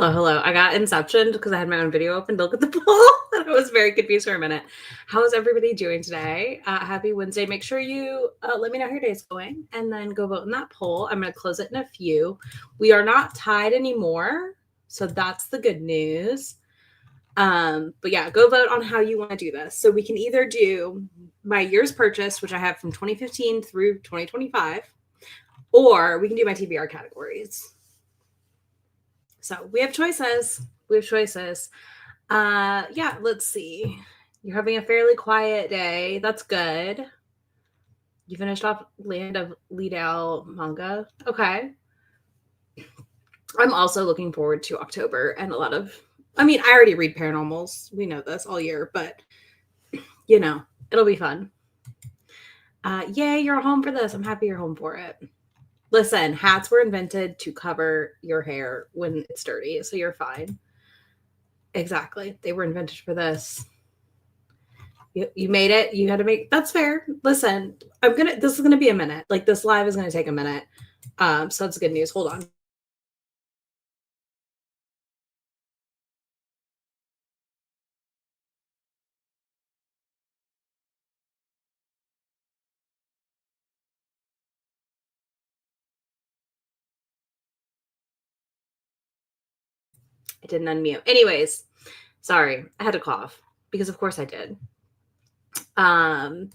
Hello, hello. I got Inception because I had my own video open to look at the poll, and I was very confused for a minute. How is everybody doing today? Happy Wednesday. Make sure you let me know how your day is going, and then go vote in that poll. I'm going to close it in a few. We are not tied anymore, so that's the good news. But yeah, go vote on how you want to do this. So we can either do my year's purchase, which I have from 2015 through 2025, or we can do my TBR categories. So we have choices. Yeah, let's see. You're having a fairly quiet day. That's good. You finished off Land of Liddell manga. Okay. I'm also looking forward to October and I already read paranormals. We know this all year, but it'll be fun. Yay, you're home for this. I'm happy you're home for it. Listen, hats were invented to cover your hair when it's dirty, so you're fine. Exactly. They were invented for this. You made it. You had to make. That's fair. Listen, this is gonna be a minute. Like, this live is gonna take a minute. So that's good news. Hold on. I didn't unmute. Anyways, sorry. I had to cough because of course I did. That's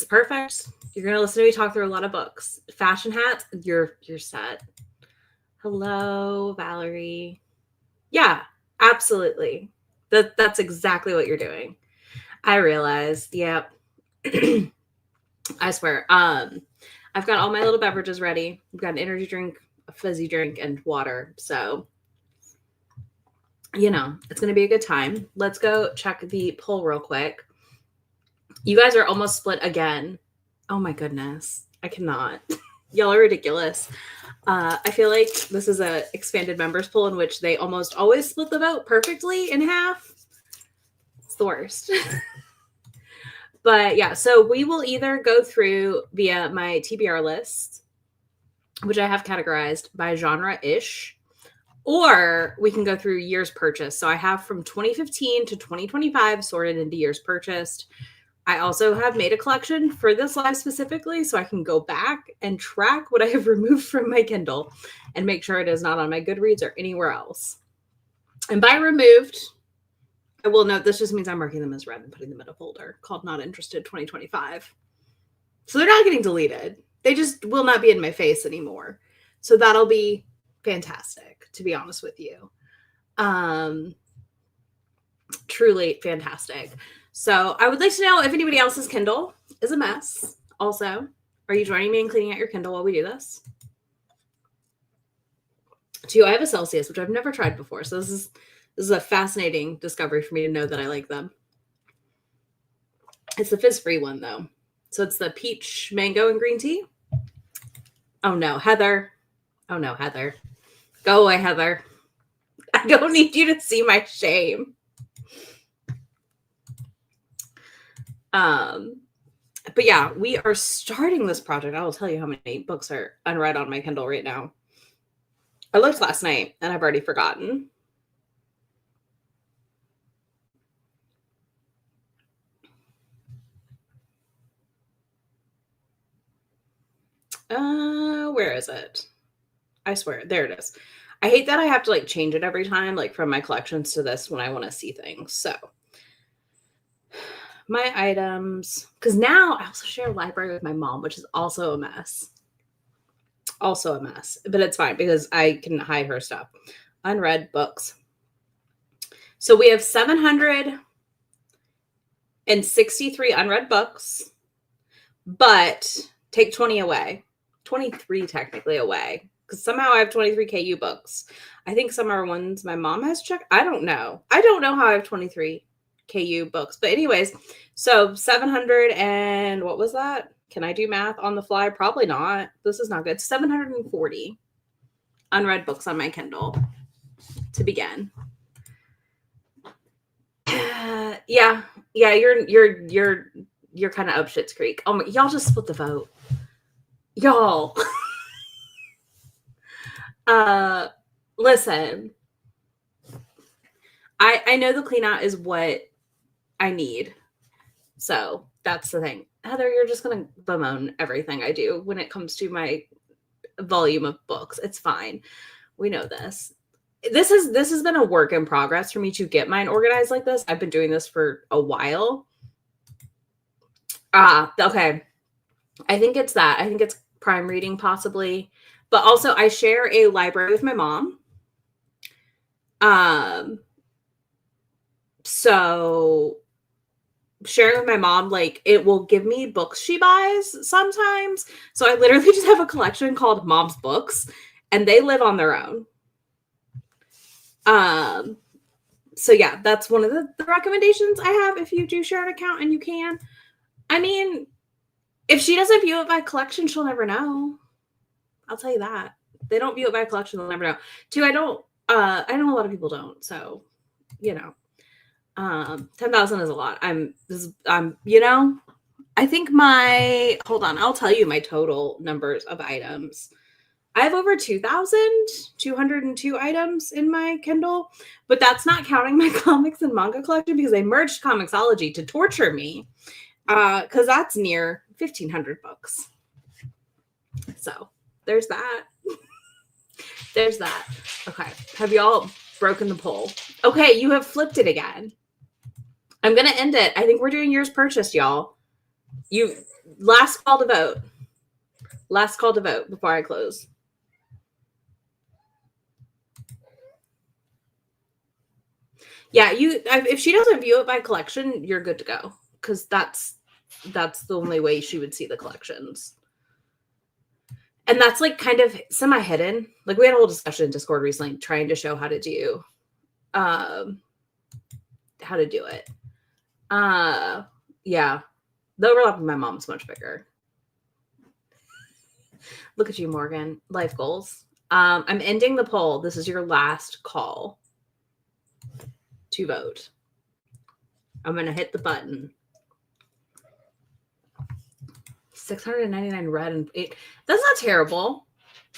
perfect. You're gonna listen to me talk through a lot of books. Fashion hats, you're set. Hello, Valerie. Yeah, absolutely. That's exactly what you're doing. I realized. Yep. I swear. I've got all my little beverages ready. I've got an energy drink, a fizzy drink, and water. So, it's going to be a good time. Let's go check the poll real quick. You guys are almost split again. Oh my goodness. I cannot. Y'all are ridiculous. I feel like this is a expanded members poll in which they almost always split the vote perfectly in half. It's the worst. But yeah, so we will either go through via my TBR list, which I have categorized by genre-ish, or we can go through years purchased. So I have from 2015 to 2025 sorted into years purchased. I also have made a collection for this live specifically, so I can go back and track what I have removed from my Kindle and make sure it is not on my Goodreads or anywhere else. And by removed, I will note this just means I'm marking them as red and putting them in a folder called Not Interested 2025. So they're not getting deleted. They just will not be in my face anymore. So that'll be fantastic, to be honest with you. Truly fantastic. So I would like to know if anybody else's Kindle is a mess. Also, are you joining me in cleaning out your Kindle while we do this? 2, I have a Celsius, which I've never tried before. So this is a fascinating discovery for me to know that I like them. It's the fizz-free one, though. So it's the peach, mango, and green tea. Oh, no, Heather. Oh, no, Heather. Go away, Heather. I don't need you to see my shame. But yeah, we are starting this project. I will tell you how many books are unread on my Kindle right now. I looked last night, and I've already forgotten. Where is it? I swear, there it is. I hate that I have to change it every time, from my collections to this when I want to see things. So my items, because now I also share a library with my mom, which is also a mess. But it's fine because I can hide her stuff. Unread books. So we have 763 unread books, but take 20 away. 23 technically away, because somehow I have 23 KU books. I think some are ones my mom has checked. I don't know how I have 23 KU books. But anyways, so 700 and what was that? Can I do math on the fly? Probably not. This is not good. 740 unread books on my Kindle to begin. Yeah, you're kind of up Schitt's Creek. Oh my, y'all just split the vote. Y'all. Listen, I know the clean out is what I need. So that's the thing. Heather, you're just going to bemoan everything I do when it comes to my volume of books. It's fine. We know this. This has been a work in progress for me to get mine organized like this. I've been doing this for a while. Okay. I think it's that. I think it's prime reading possibly. But also I share a library with my mom. So sharing with my mom, like, it will give me books she buys sometimes. So I literally just have a collection called Mom's Books, and they live on their own. So yeah, that's one of the recommendations I have if you do share an account, and you can. I mean, if she doesn't view it by collection, she'll never know. I'll tell you that. They don't view it by collection, they'll never know. Two, I know a lot of people don't, so you know. 10,000 is a lot. I think hold on, I'll tell you my total numbers of items. I have over 2,202 items in my Kindle, but that's not counting my comics and manga collection because they merged Comixology to torture me. Because that's near 1,500 books. So there's that. There's that. Okay. Have y'all broken the poll? Okay, you have flipped it again. I'm going to end it. I think we're doing yours purchased, y'all. Last call to vote. Last call to vote before I close. Yeah, if she doesn't view it by collection, you're good to go. Because that's the only way she would see the collections. And that's like kind of semi-hidden. Like we had a whole discussion in Discord recently trying to show how to do it. Yeah. The overlap with my mom's much bigger. Look at you, Morgan. Life goals. I'm ending the poll. This is your last call to vote. I'm going to hit the button. 699 red and 8. That's not terrible.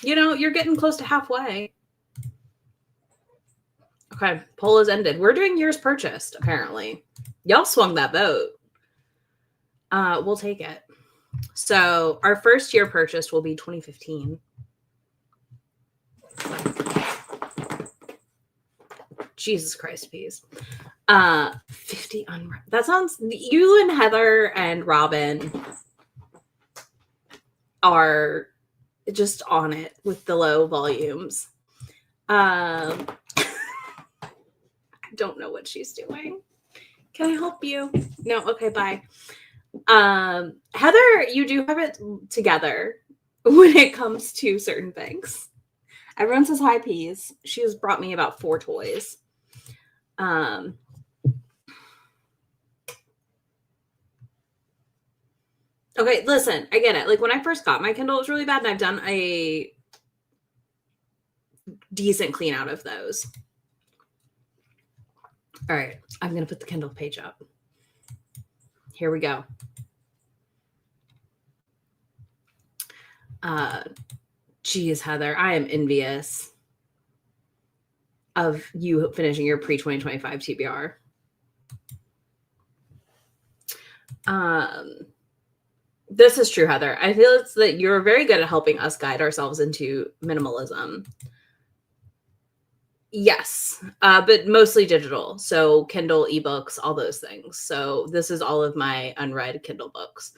You're getting close to halfway. Okay, poll is ended. We're doing yours purchased, apparently. Y'all swung that vote. We'll take it. So our first year purchased will be 2015. Jesus Christ, please. 50 unread. That sounds. You and Heather and Robin are just on it with the low volumes. I don't know what she's doing. Can I help you? No. Okay. Bye. Heather, you do have it together when it comes to certain things. Everyone says hi, Peas. She has brought me about 4 toys. Okay, listen, I get it. Like when I first got my Kindle, it was really bad, and I've done a decent clean out of those. All right, I'm going to put the Kindle page up. Here we go. Geez, Heather, I am envious of you finishing your pre-2025 TBR. This is true, Heather. I feel it's that you're very good at helping us guide ourselves into minimalism. Yes, but mostly digital. So Kindle, ebooks, all those things. So this is all of my unread Kindle books.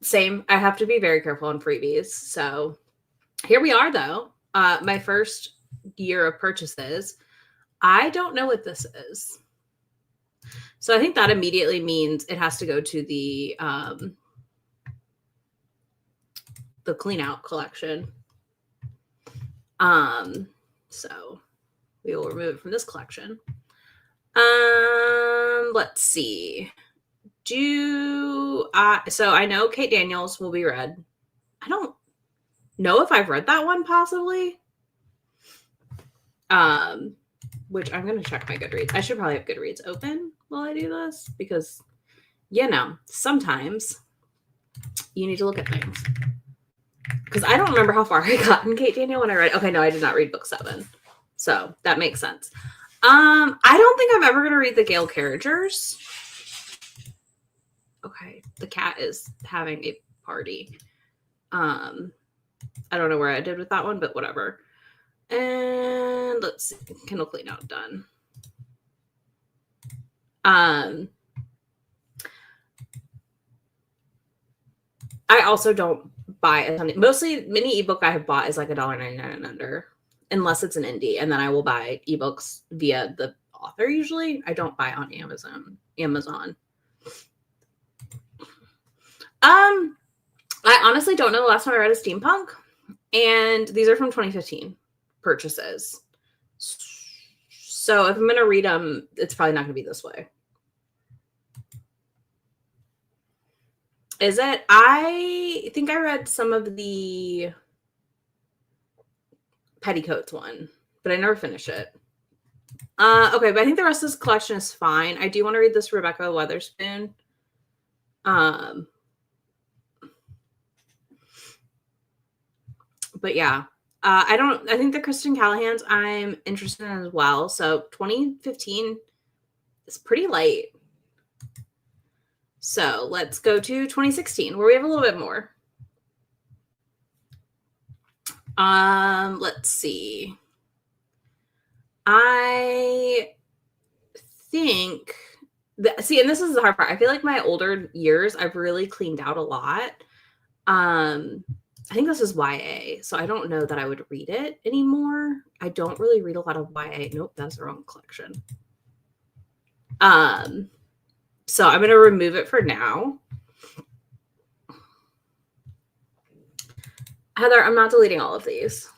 Same. I have to be very careful on freebies. So here we are, though. My first year of purchases. I don't know what this is. So I think that immediately means it has to go to the clean out collection. So we will remove it from this collection. Let's see. So I know Kate Daniels will be read. I don't know if I've read that one possibly. Which I'm going to check my Goodreads. I should probably have Goodreads open while I do this because, sometimes you need to look at things. Because I don't remember how far I got in Kate Daniel when I read. Okay, no, I did not read book 7. So that makes sense. I don't think I'm ever going to read the Gail Carragers. Okay, the cat is having a party. I don't know where I did with that one, but whatever. And let's see, Kindle clean out done. I also don't buy a ton. Mostly, mini ebook I have bought is like $1.99 and under, unless it's an indie, and then I will buy ebooks via the author. Usually, I don't buy on Amazon. I honestly don't know the last time I read a steampunk, and these are from 2015 purchases. So if I'm going to read them, it's probably not going to be this way. Is it? I think I read some of the Petticoats one, but I never finished it. Okay, but I think the rest of this collection is fine. I do want to read this Rebecca Weatherspoon. But yeah, I think the Kristen Callahan's I'm interested in as well. So 2015 is pretty late. So let's go to 2016 where we have a little bit more. Let's see. I think and this is the hard part. I feel like my older years, I've really cleaned out a lot. I think this is YA, so I don't know that I would read it anymore. I don't really read a lot of YA. Nope, that's the wrong collection. So I'm going to remove it for now. Heather, I'm not deleting all of these.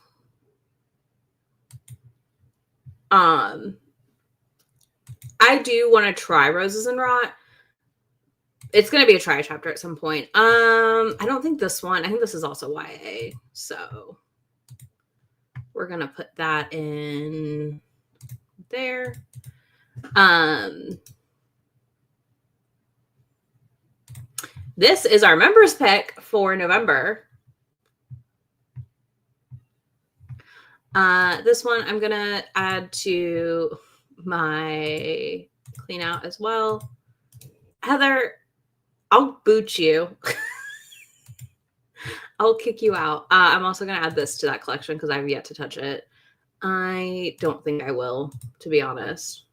I do want to try Roses and Rot. It's going to be a try chapter at some point. I don't think this one. I think this is also YA. So we're going to put that in there. This is our members pick for November. This one I'm going to add to my clean out as well. Heather, I'll boot you. I'll kick you out. I'm also going to add this to that collection because I've yet to touch it. I don't think I will, to be honest.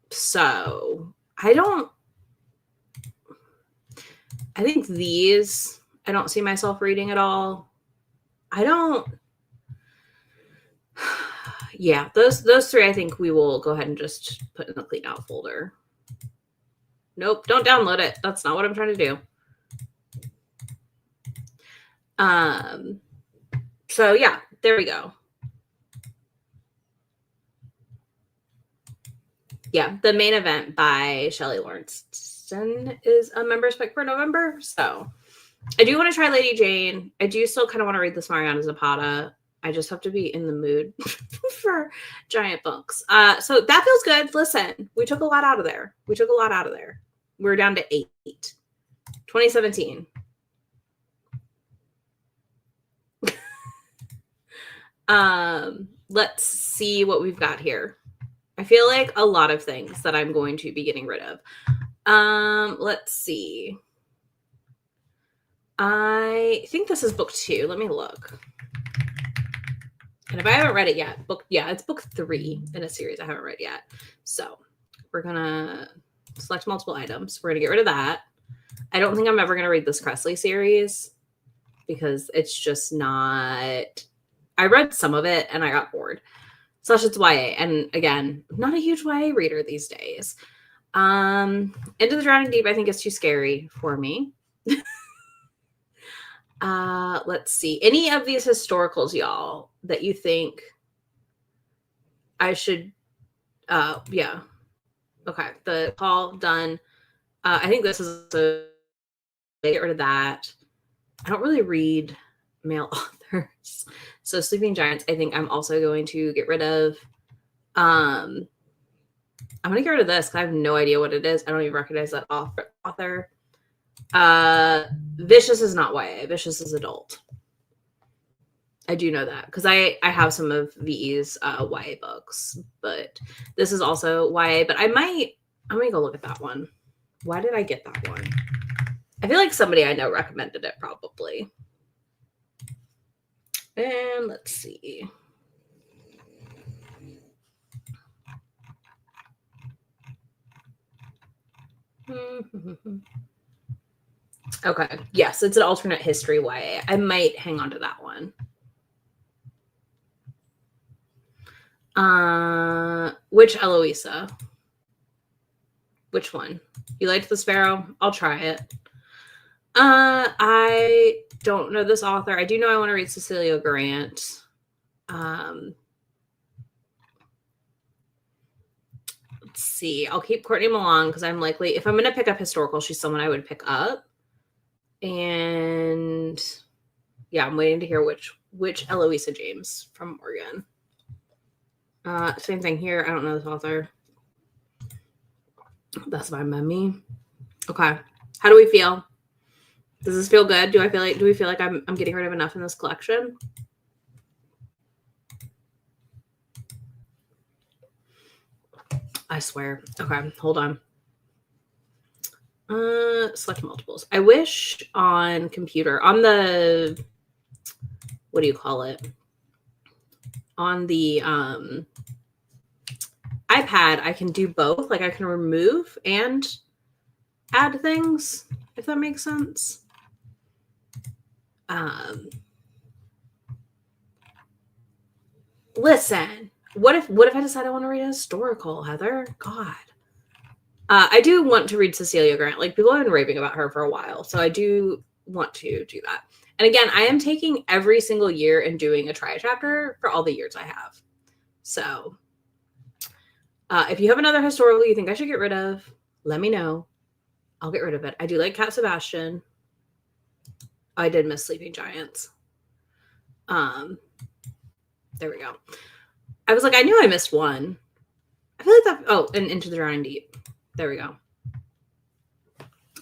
So I think these, I don't see myself reading at all. Yeah, those 3 I think we will go ahead and just put in the clean out folder. Nope, don't download it. That's not what I'm trying to do. So yeah, there we go. Yeah, The Main Event by Shelley Lawrenson is a member's pick for November. So I do want to try Lady Jane. I do still kind of want to read this Mariana Zapata. I just have to be in the mood for giant books. So that feels good. Listen, we took a lot out of there. We're down to 8. 2017. Let's see what we've got here. I feel like a lot of things that I'm going to be getting rid of. Let's see. I think this is book 2. Let me look. And if I haven't read it yet, it's book 3 in a series I haven't read yet. So we're going to select multiple items. We're going to get rid of that. I don't think I'm ever going to read this Cressley series because it's just not, I read some of it and I got bored. Slash it's YA. And again, I'm not a huge YA reader these days. Into the Drowning Deep, I think is too scary for me. Let's see. Any of these historicals, y'all, that you think I should, yeah. Okay. The call done. I think this is get rid of that. I don't really read male authors. So Sleeping Giants, I think I'm also going to get rid of. I'm going to get rid of this because I have no idea what it is. I don't even recognize that author. Vicious is not YA. Vicious is adult. I do know that because I have some of VE's YA books, but this is also YA. But I'm gonna go look at that one. Why did I get that one? I feel like somebody I know recommended it probably. And let's see. Okay. Yes, it's an alternate history YA. I might hang on to that one. Which Eloisa? Which one? You liked The Sparrow? I'll try it. I don't know this author. I do know I want to read Cecilia Grant. Let's see. I'll keep Courtney Milan because I'm likely, if I'm going to pick up historical, she's someone I would pick up. And yeah, I'm waiting to hear which Eloisa James from Oregon. Same thing here. I don't know this author. That's my mummy. Okay. How do we feel? Does this feel good? Do we feel like I'm getting rid of enough in this collection? I swear. Okay, hold on. Select multiples. I wish on computer, on the, what do you call it? On the iPad, I can do both. Like I can remove and add things, if that makes sense. Listen, what if I decide I want to read a historical, Heather? God. I do want to read Cecilia Grant. Like people have been raving about her for a while. So I do want to do that. And again, I am taking every single year and doing a try chapter for all the years I have. So if you have another historical you think I should get rid of, let me know. I'll get rid of it. I do like Cat Sebastian. I did miss Sleeping Giants. There we go. I was like, I knew I missed one. I feel like that. Oh, and Into the Drowning Deep. There we go.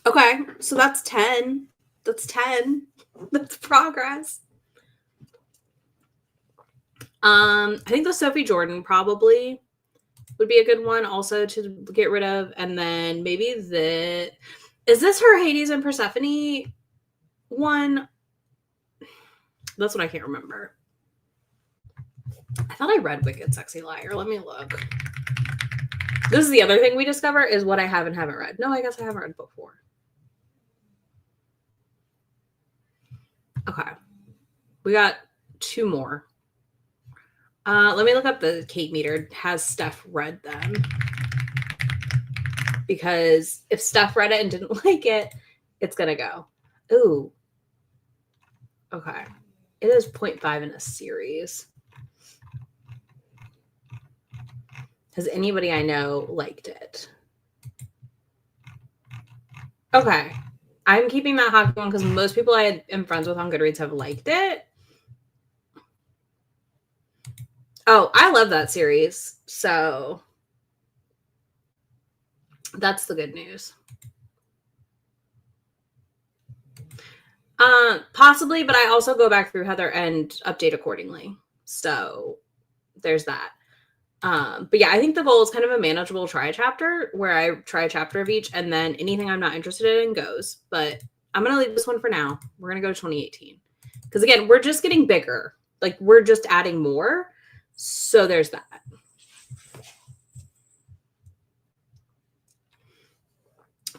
Okay, so that's 10. That's 10. That's progress. I think the Sophie Jordan probably would be a good one also to get rid of. And then maybe is this her Hades and Persephone one? That's what I can't remember. I thought I read Wicked Sexy Liar. Let me look. This is the other thing we discover is what I haven't read. No, I guess I haven't read before. Okay. We got 2 more. Let me look up the Kate meter. Has Steph read them? Because if Steph read it and didn't like it, it's going to go. Ooh. Okay. It is 0.5 in a series. Has anybody I know liked it? Okay. I'm keeping that hockey one because most people I am friends with on Goodreads have liked it. Oh, I love that series. So that's the good news. Possibly, but I also go back through Heather and update accordingly. So there's that. But yeah, I think the goal is kind of a manageable try chapter where I try a chapter of each and then anything I'm not interested in goes. But I'm going to leave this one for now. We're going to go to 2018. Because again, we're just getting bigger. Like we're just adding more. So there's that.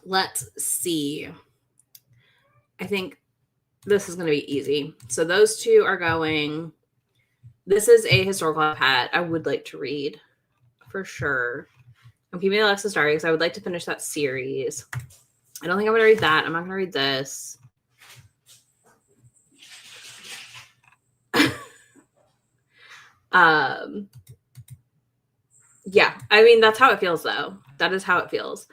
Let's see. I think this is going to be easy. So those 2 are going. This is a historical I've had. I would like to read for sure. I'm keeping Alexis Diary because I would like to finish that series. I don't think I'm going to read that. I'm not going to read this. Yeah, I mean, that's how it feels though. That is how it feels.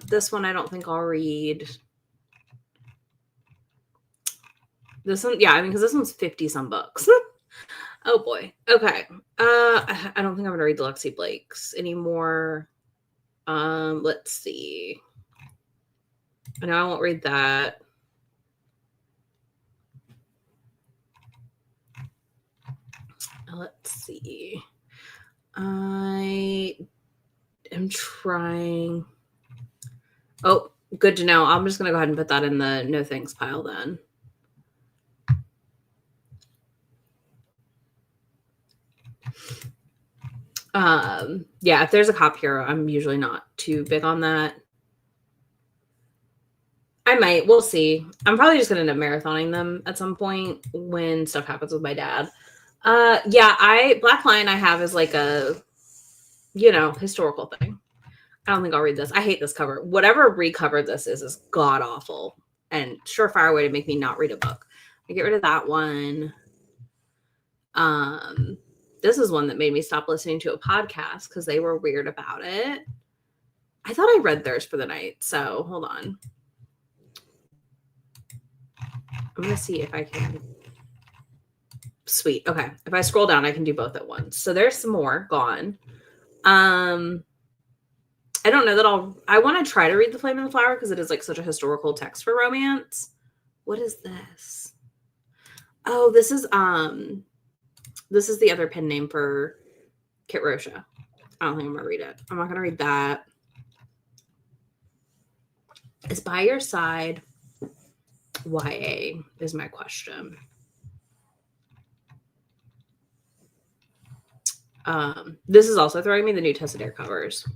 This one I don't think I'll read. This one, yeah, I mean, because this one's 50 some books. Oh boy. Okay. I don't think I'm gonna read the Lexi Blakes anymore. Let's see. I know I won't read that. Let's see. I am trying. Oh, good to know. I'm just going to go ahead and put that in the no thanks pile then. Yeah, if there's a cop hero, I'm usually not too big on that. I might. We'll see. I'm probably just going to end up marathoning them at some point when stuff happens with my dad. Yeah, Black Lion I have is like a, historical thing. I don't think I'll read this. I hate this cover. Whatever recover this is god awful and surefire way to make me not read a book. I get rid of that one. This is one that made me stop listening to a podcast because they were weird about it. I thought I read theirs for the night, so hold on. I'm going to see if I can. Sweet. Okay. If I scroll down, I can do both at once. So there's some more gone. I don't know that I want to try to read The Flame and the Flower because it is like such a historical text for romance. What is this? Oh, this is the other pen name for Kit Rosha. I don't think I'm going to read it. I'm not going to read that. Is By Your Side YA is my question. This is also throwing me the new Tessidaire covers.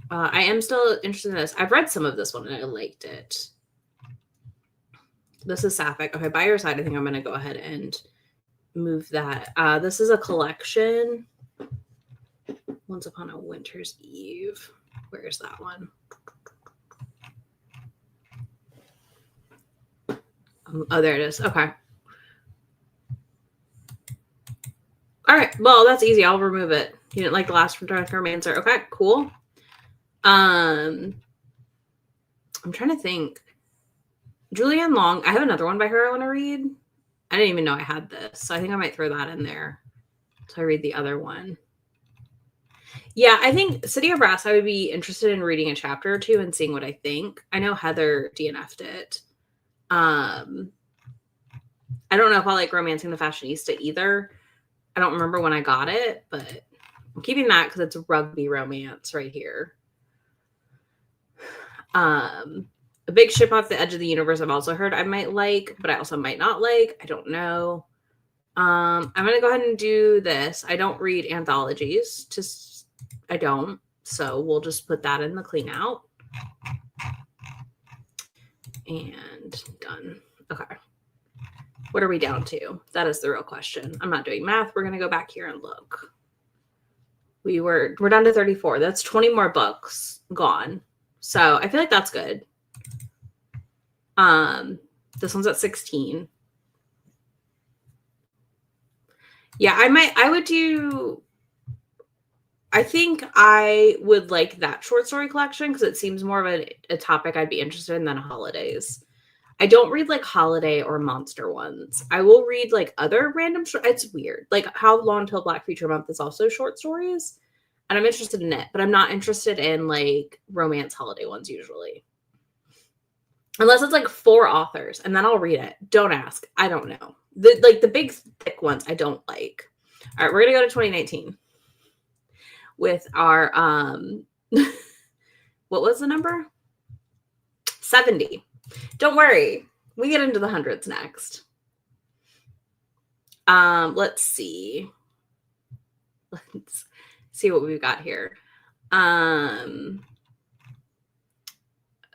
I am still interested in this. I've read some of this one and I liked it. This is Sapphic. Okay, By Your Side, I think I'm going to go ahead and move that. This is a collection. Once Upon a Winter's Eve. Where's that one? Oh, there it is. Okay. All right. Well, that's easy. I'll remove it. You didn't like the last Romancer. Okay, cool. I'm trying to think. Julianne Long. I have another one by her I want to read. I didn't even know I had this, so I think I might throw that in there. So I read the other one. Yeah, I think City of Brass, I would be interested in reading a chapter or two and seeing what I think. I know Heather DNF'd it. I don't know if I like Romancing the Fashionista either. I don't remember when I got it, but I'm keeping that because it's a rugby romance right here. A Big Ship Off the Edge of the Universe I've also heard I might like, but I also might not like. I don't know. I'm going to go ahead and do this. I don't read anthologies. I don't. So we'll just put that in the clean out. And done. Okay. What are we down to? That is the real question. I'm not doing math. We're going to go back here and look. We're down to 34. That's 20 more books gone. So I feel like that's good. This one's at 16. Yeah, I think I would like that short story collection because it seems more of a topic I'd be interested in than holidays. I don't read like holiday or monster ones. I will read like other random it's weird. Like How Long Till Black Future Month is also short stories. And I'm interested in it, but I'm not interested in like romance holiday ones usually. Unless it's like 4 authors, and then I'll read it. Don't ask. I don't know. The big thick ones I don't like. All right, we're gonna go to 2019 with our what was the number? 70. Don't worry. We get into the hundreds next. Let's see. Let's see what we've got here.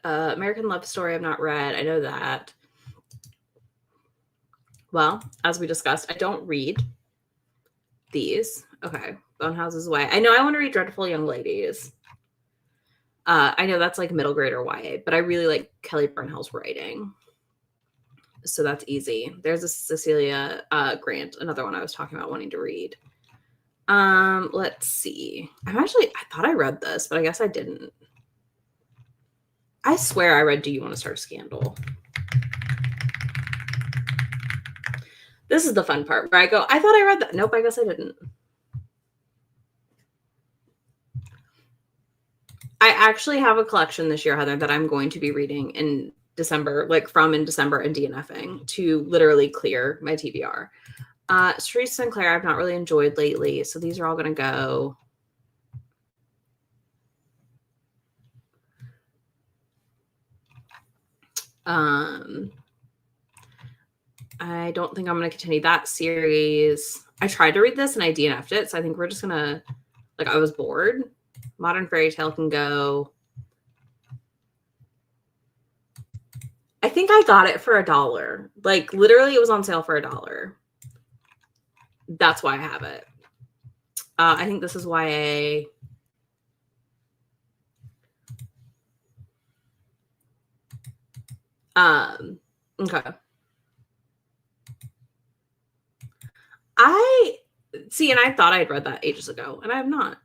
American Love Story I've not read. I know that. Well, as we discussed, I don't read these. Okay. Bonehouse's Way. I know I want to read Dreadful Young Ladies. I know that's like middle grade or YA, but I really like Kelly Burnhill's writing. So that's easy. There's a Cecilia Grant, another one I was talking about wanting to read. Let's see. I thought I read this, but I guess I didn't. I swear I read Do You Want to Start a Scandal? This is the fun part where I go, I thought I read that. Nope, I guess I didn't. I actually have a collection this year, Heather, that I'm going to be reading in December, like from in December and DNFing to literally clear my TBR. Cerise Sinclair, I've not really enjoyed lately, so these are all going to go. I don't think I'm going to continue that series. I tried to read this and I DNF'd it, so I think we're just going to, like, I was bored. Modern Fairy Tale can go. I think I got it for $1. Like, literally, it was on sale for $1. That's why I have it. I think this is YA. Okay. I see, and I thought I'd read that ages ago, and I have not.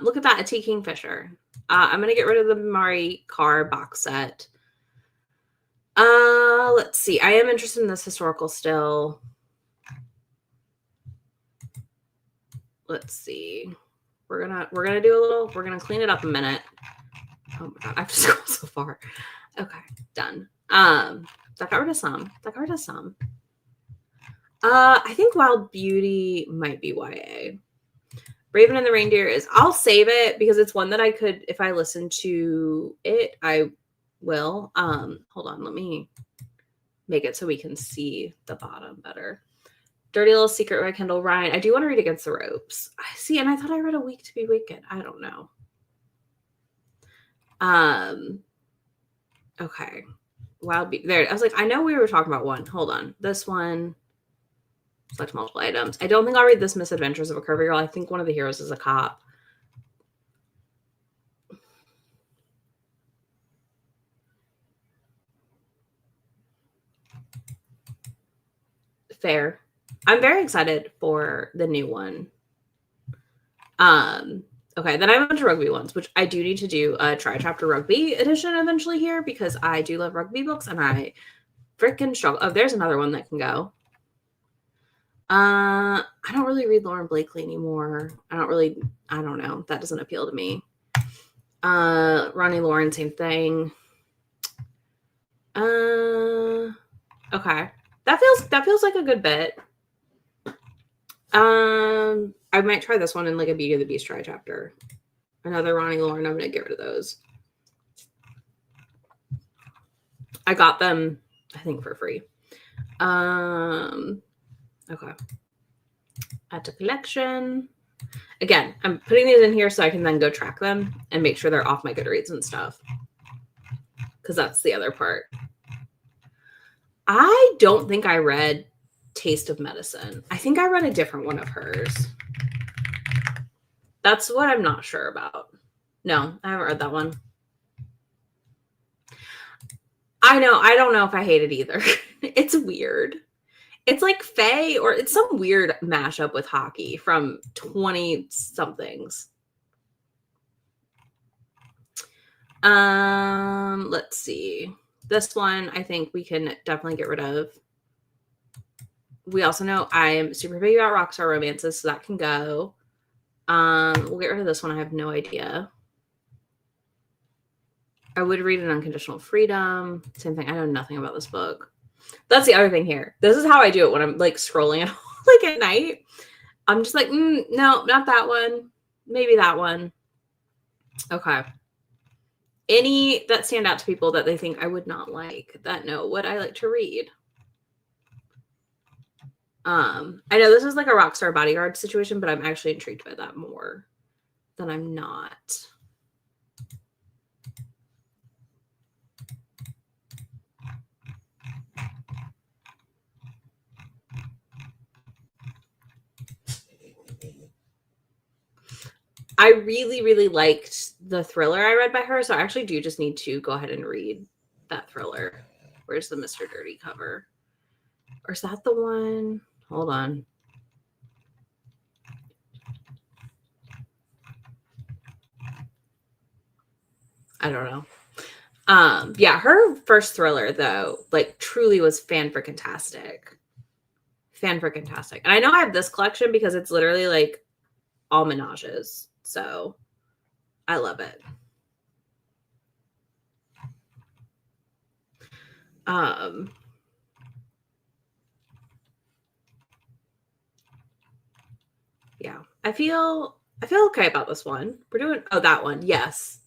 Look at that, a T. Kingfisher. I'm gonna get rid of the Mari Carr box set. Let's see. I am interested in this historical still. Let's see. We're gonna do a little. We're gonna clean it up a minute. Oh my god, I have to scroll so far. Okay, done. That got rid of some. That got rid of some. I think Wild Beauty might be YA. Raven and the Reindeer is, I'll save it because it's one that I could, if I listen to it, I will. Hold on, let me make it so we can see the bottom better. Dirty Little Secret by Kendall Ryan. I do want to read Against the Ropes. I see, and I thought I read A Week to Be Wicked. I don't know. Okay. Wild Beauty. There. I was like, I know we were talking about one. Hold on. This one. Select multiple items. I don't think I'll read this Misadventures of a Curvy Girl. I think one of the heroes is a cop. Fair. I'm very excited for the new one. Okay, then I have a bunch of rugby ones, which I do need to do a Tri-Chapter Rugby edition eventually here because I do love rugby books and I freaking struggle. Oh, there's another one that can go. I don't really read Lauren Blakely anymore. I don't know. That doesn't appeal to me. Ronnie Lauren, same thing. Okay. That feels like a good bit. I might try this one in like a Beauty and the Beast Tri-Chapter. Another Ronnie Lauren. I'm gonna get rid of those. I got them, I think, for free. Okay. Add to collection. Again, I'm putting these in here so I can then go track them and make sure they're off my Goodreads and stuff. Because that's the other part. I don't think I read Taste of Medicine. I think I read a different one of hers. That's what I'm not sure about. No, I haven't read that one. I know. I don't know if I hate it either. It's weird. It's like Faye, or it's some weird mashup with hockey from 20-somethings. Let's see. This one, I think we can definitely get rid of. We also know I'm super big about Rockstar romances, so that can go. We'll get rid of this one. I have no idea. I would read an Unconditional Freedom. Same thing. I know nothing about this book. That's the other thing here. This is how I do it when I'm like scrolling at like at night. I'm just like, no, not that one. Maybe that one. Okay. Any that stand out to people that they think I would not like, that know what I like to read. I know this is like a Rockstar Bodyguard situation, but I'm actually intrigued by that more than I'm not. I really, really liked the thriller I read by her, so I actually do just need to go ahead and read that thriller. Where's the Mr. Dirty cover? Or is that the one? Hold on. I don't know. Yeah, her first thriller, though, like truly was fan-freaking-tastic. Fan-freaking-tastic. And I know I have this collection because it's literally like all menages. So I love it. Yeah, I feel okay about this one. We're doing that one. Yes.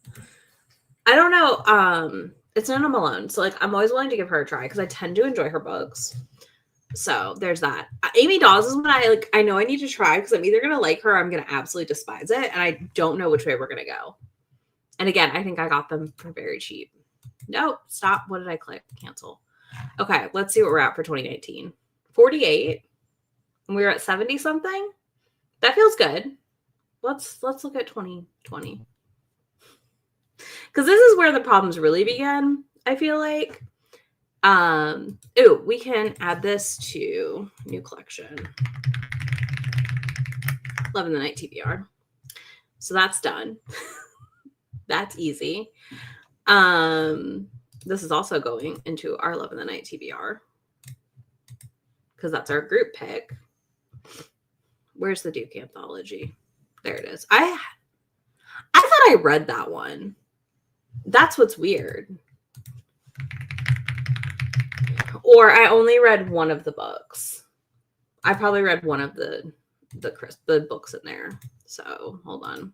I don't know. It's Nana Malone, so like I'm always willing to give her a try because I tend to enjoy her books. So there's that. Amy Dawes is one I know I need to try because I'm either gonna like her or I'm gonna absolutely despise it, and I don't know which way we're gonna go. And again, I think I got them for very cheap. Nope, stop. What did I click? Cancel. Okay, let's see what we're at for 2019. 48. And we were at 70 something. That feels good. Let's look at 2020. Because this is where the problems really begin, I feel like. We can add this to new collection. Love in the Night TBR. So that's done. That's easy. This is also going into our Love in the Night TBR because that's our group pick. Where's the Duke anthology? There it is. I thought I read that one. That's what's weird. Or I only read one of the books. I probably read one of the books in there. So hold on.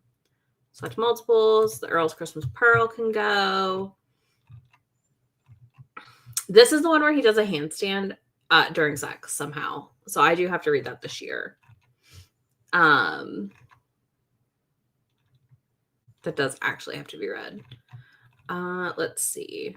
Select multiples. The Earl's Christmas Pearl can go. This is the one where he does a handstand during sex somehow. So I do have to read that this year. That does actually have to be read. Let's see.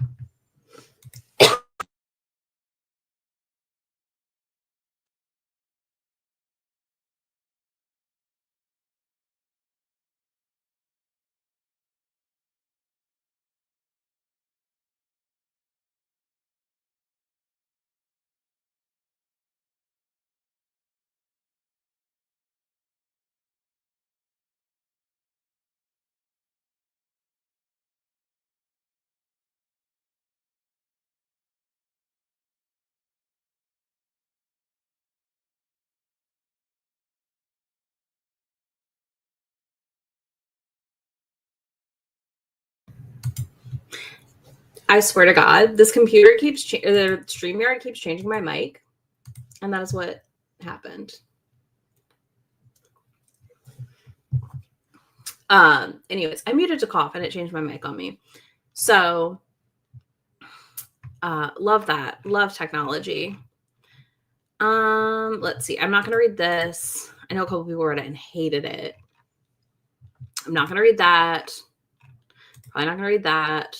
I swear to God, this computer keeps the StreamYard keeps changing my mic, and that is what happened. Anyways, I muted to cough and it changed my mic on me. So, love that. Love technology. Let's see. I'm not going to read this. I know a couple people read it and hated it. I'm not going to read that. Probably not going to read that.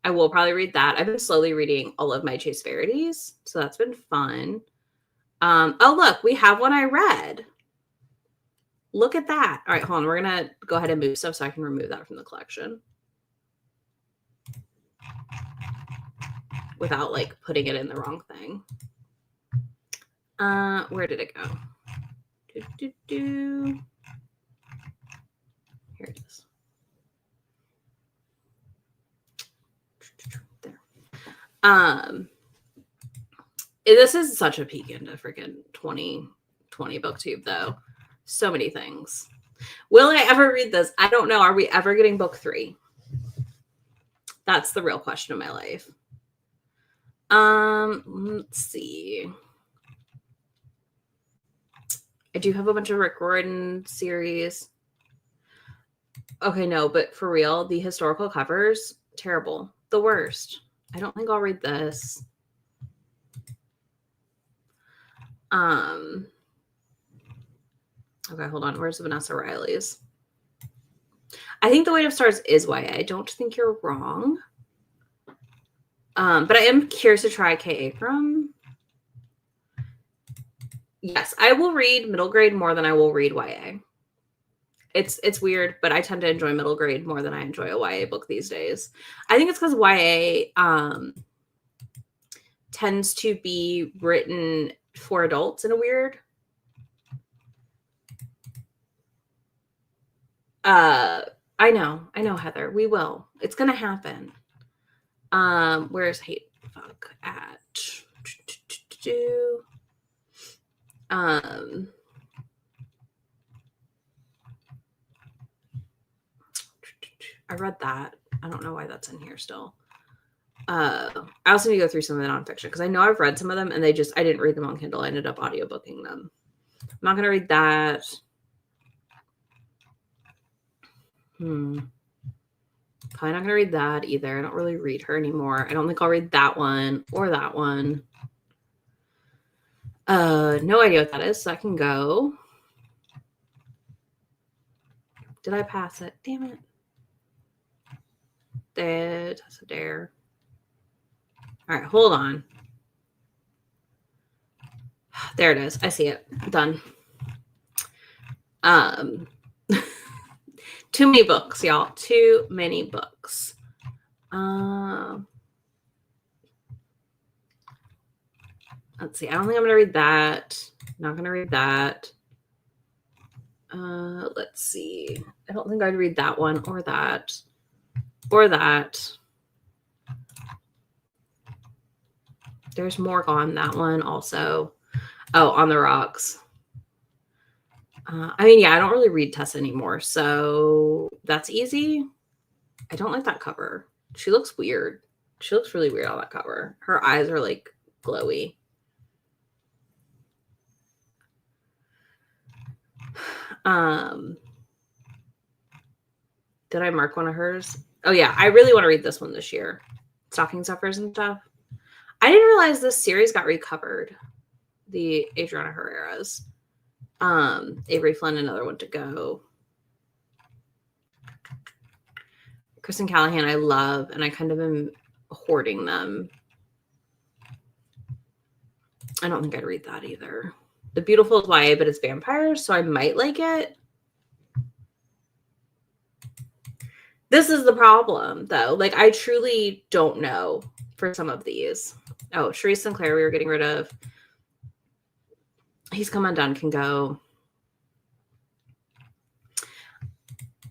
I will probably read that. I've been slowly reading all of my Chase Verities, so that's been fun. Oh, look, we have one I read. Look at that. All right, hold on. We're going to go ahead and move stuff so I can remove that from the collection without like putting it in the wrong thing. Where did it go? Here it is. There. This is such a peek into freaking 2020 booktube though. So many things. Will I ever read this? I don't know. Are we ever getting book 3? That's the real question of my life. Let's see. I do have a bunch of Rick Riordan series. Okay, no, but for real, the historical covers, terrible. The worst. I don't think I'll read this. Okay, hold on. Where's Vanessa Riley's? I think The Weight of Stars is YA. I don't think you're wrong. But I am curious to try K. Akram. Yes, I will read middle grade more than I will read YA. It's weird, but I tend to enjoy middle grade more than I enjoy a YA book these days. I think it's because YA tends to be written for adults in a weird. I know, Heather. We will. It's gonna happen. Where's hate fuck at? I read that. I don't know why that's in here still. I also need to go through some of the nonfiction because I know I've read some of them and I didn't read them on Kindle. I ended up audiobooking them. I'm not going to read that. Probably not going to read that either. I don't really read her anymore. I don't think I'll read that one or that one. No idea what that is, so I can go. Did I pass it? Damn it. That's a dare. All right, hold on. There it is. I see it. Done. Too many books, y'all. Too many books. Let's see. I don't think I'm going to read that. Not going to read that. Let's see. I don't think I'd read that one or that. Or that. There's more on that one also. Oh, On the Rocks. I mean, yeah, I don't really read Tessa anymore, so that's easy. I don't like that cover. She looks weird. She looks really weird on that cover. Her eyes are like glowy. Did I mark one of hers? Oh yeah, I really want to read this one this year. Stocking Stuffers and stuff. I didn't realize this series got recovered. The Adriana Herrera's. Avery Flynn, another one to go. Kristen Callahan, I love, and I kind of am hoarding them. I don't think I'd read that either. The Beautiful is YA, but it's vampires, so I might like it. This is the problem, though. Like, I truly don't know for some of these. Oh, Sharice Sinclair, we were getting rid of. He's Come Undone can go.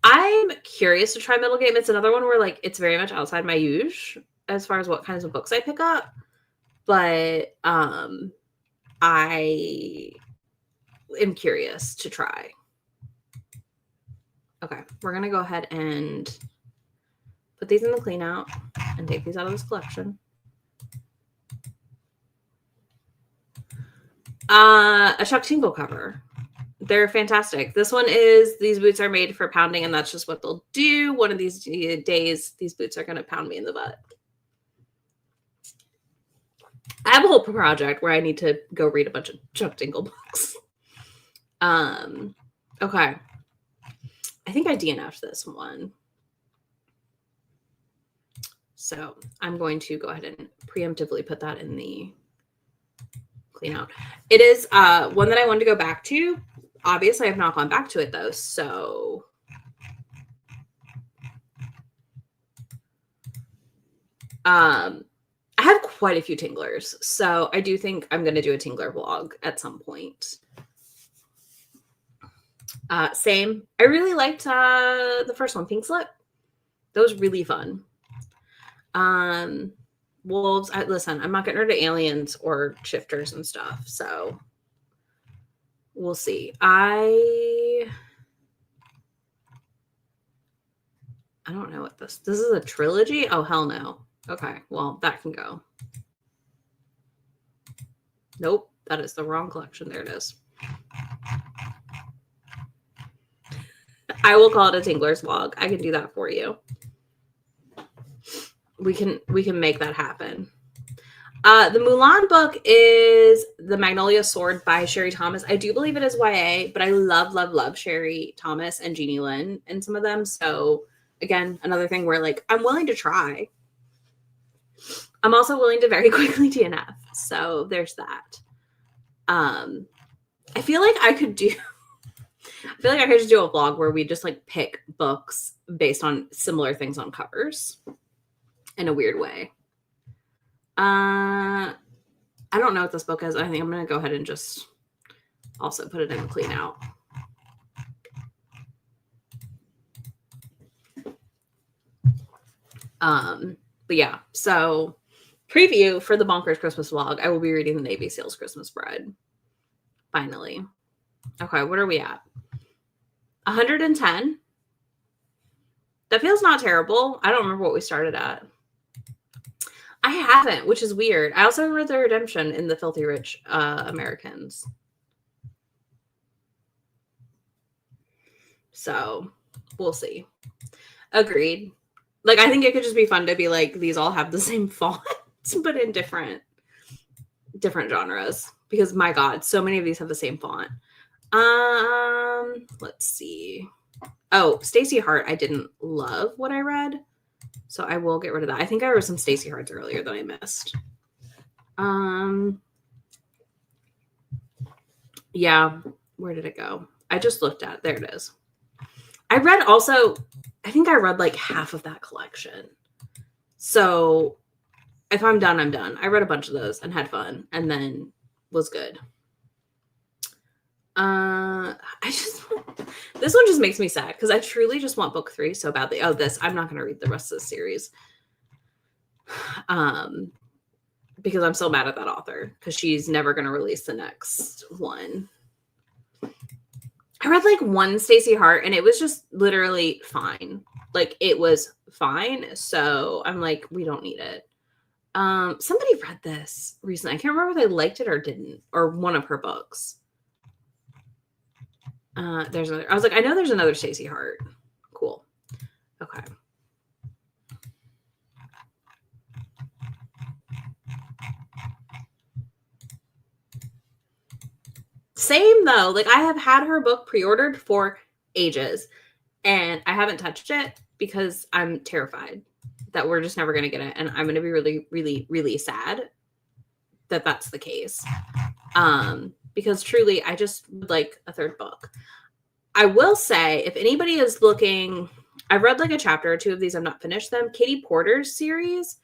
I'm curious to try Middle Game. It's another one where, like, it's very much outside my usual as far as what kinds of books I pick up. But I am curious to try. Okay, we're going to go ahead and put these in the clean out and take these out of this collection. A Chuck Tingle cover. They're fantastic. This one is, these boots are made for pounding, and that's just what they'll do. One of these days, these boots are going to pound me in the butt. I have a whole project where I need to go read a bunch of Chuck Tingle books. Okay. I think I DNF'd this one. So I'm going to go ahead and preemptively put that in the clean out. It is one that I wanted to go back to. Obviously, I have not gone back to it, though. So I have quite a few Tinglers. So I do think I'm going to do a Tingler vlog at some point. Same. I really liked the first one, Pink Slip. That was really fun. Wolves. Listen, I'm not getting rid of aliens or shifters and stuff, so we'll see. I don't know what this is a trilogy. Oh, hell no. Okay, well, that can go. Nope, that is the wrong collection. There it is. I will call it a Tingler's vlog. I can do that for you. We can make that happen. The Mulan book is The Magnolia Sword by Sherry Thomas. I do believe it is YA, but I love, love, love Sherry Thomas and Jeannie Lynn in some of them. So again, another thing where, like, I'm willing to try. I'm also willing to very quickly DNF. So there's that. I feel like I could just do a vlog where we just, like, pick books based on similar things on covers in a weird way. I don't know what this book is. I think I'm going to go ahead and just also put it in the clean out. But yeah, so preview for the Bonkers Christmas vlog. I will be reading the Navy SEALs Christmas Bread. Finally. Okay, what are we at? 110. That feels not terrible. I don't remember what we started at. I haven't, which is weird. I also read The Redemption in the Filthy Rich Americans. So we'll see. Agreed. Like, I think it could just be fun to be like, these all have the same font, but in different genres. Because my God, so many of these have the same font. Let's see. Oh, Stacey Hart, I didn't love what I read. So I will get rid of that. I think I read some Stacey Harts earlier that I missed. Yeah, where did it go? I just looked at it. There it is. I read also, I think I read like half of that collection. So if I'm done, I'm done. I read a bunch of those and had fun and then was good. This one just makes me sad because I truly just want book 3 so badly. Oh, I'm not going to read the rest of the series. Because I'm so mad at that author because she's never going to release the next one. I read like one Stacey Hart and it was just literally fine. Like it was fine. So I'm like, we don't need it. Somebody read this recently. I can't remember if they liked it or didn't, or one of her books. There's another. I was like, I know there's another Stacey Hart. Cool. Okay. Same though. Like I have had her book pre-ordered for ages and I haven't touched it because I'm terrified that we're just never going to get it. And I'm going to be really, really, really sad that that's the case. Because truly, I just would like a third book. I will say, if anybody is looking, I've read like a chapter or 2 of these. I've not finished them. Katie Porter's series.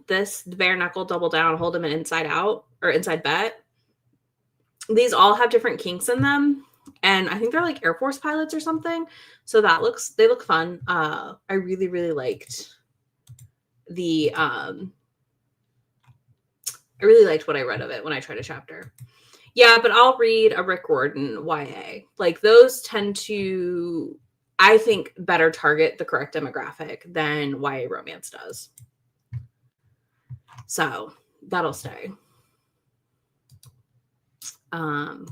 This Bare Knuckle, Double Down, Hold 'Em, and Inside Out, or Inside Bet. These all have different kinks in them. And I think they're like Air Force pilots or something. So they look fun. I really, really liked I really liked what I read of it when I tried a chapter. Yeah, but I'll read a Rick Riordan YA. Like those tend to, I think, better target the correct demographic than YA romance does. So that'll stay.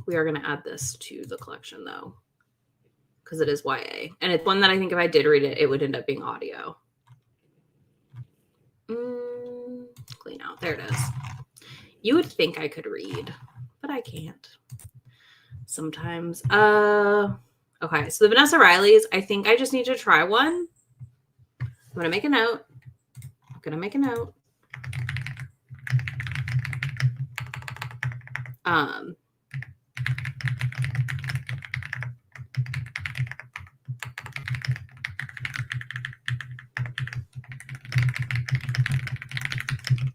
We are going to add this to the collection though, because it is YA. And it's one that I think if I did read it, it would end up being audio. Clean out. There it is. You would think I could read, but I can't sometimes. Okay, so the Vanessa Riley's, I think I just need to try one. I'm going to make a note.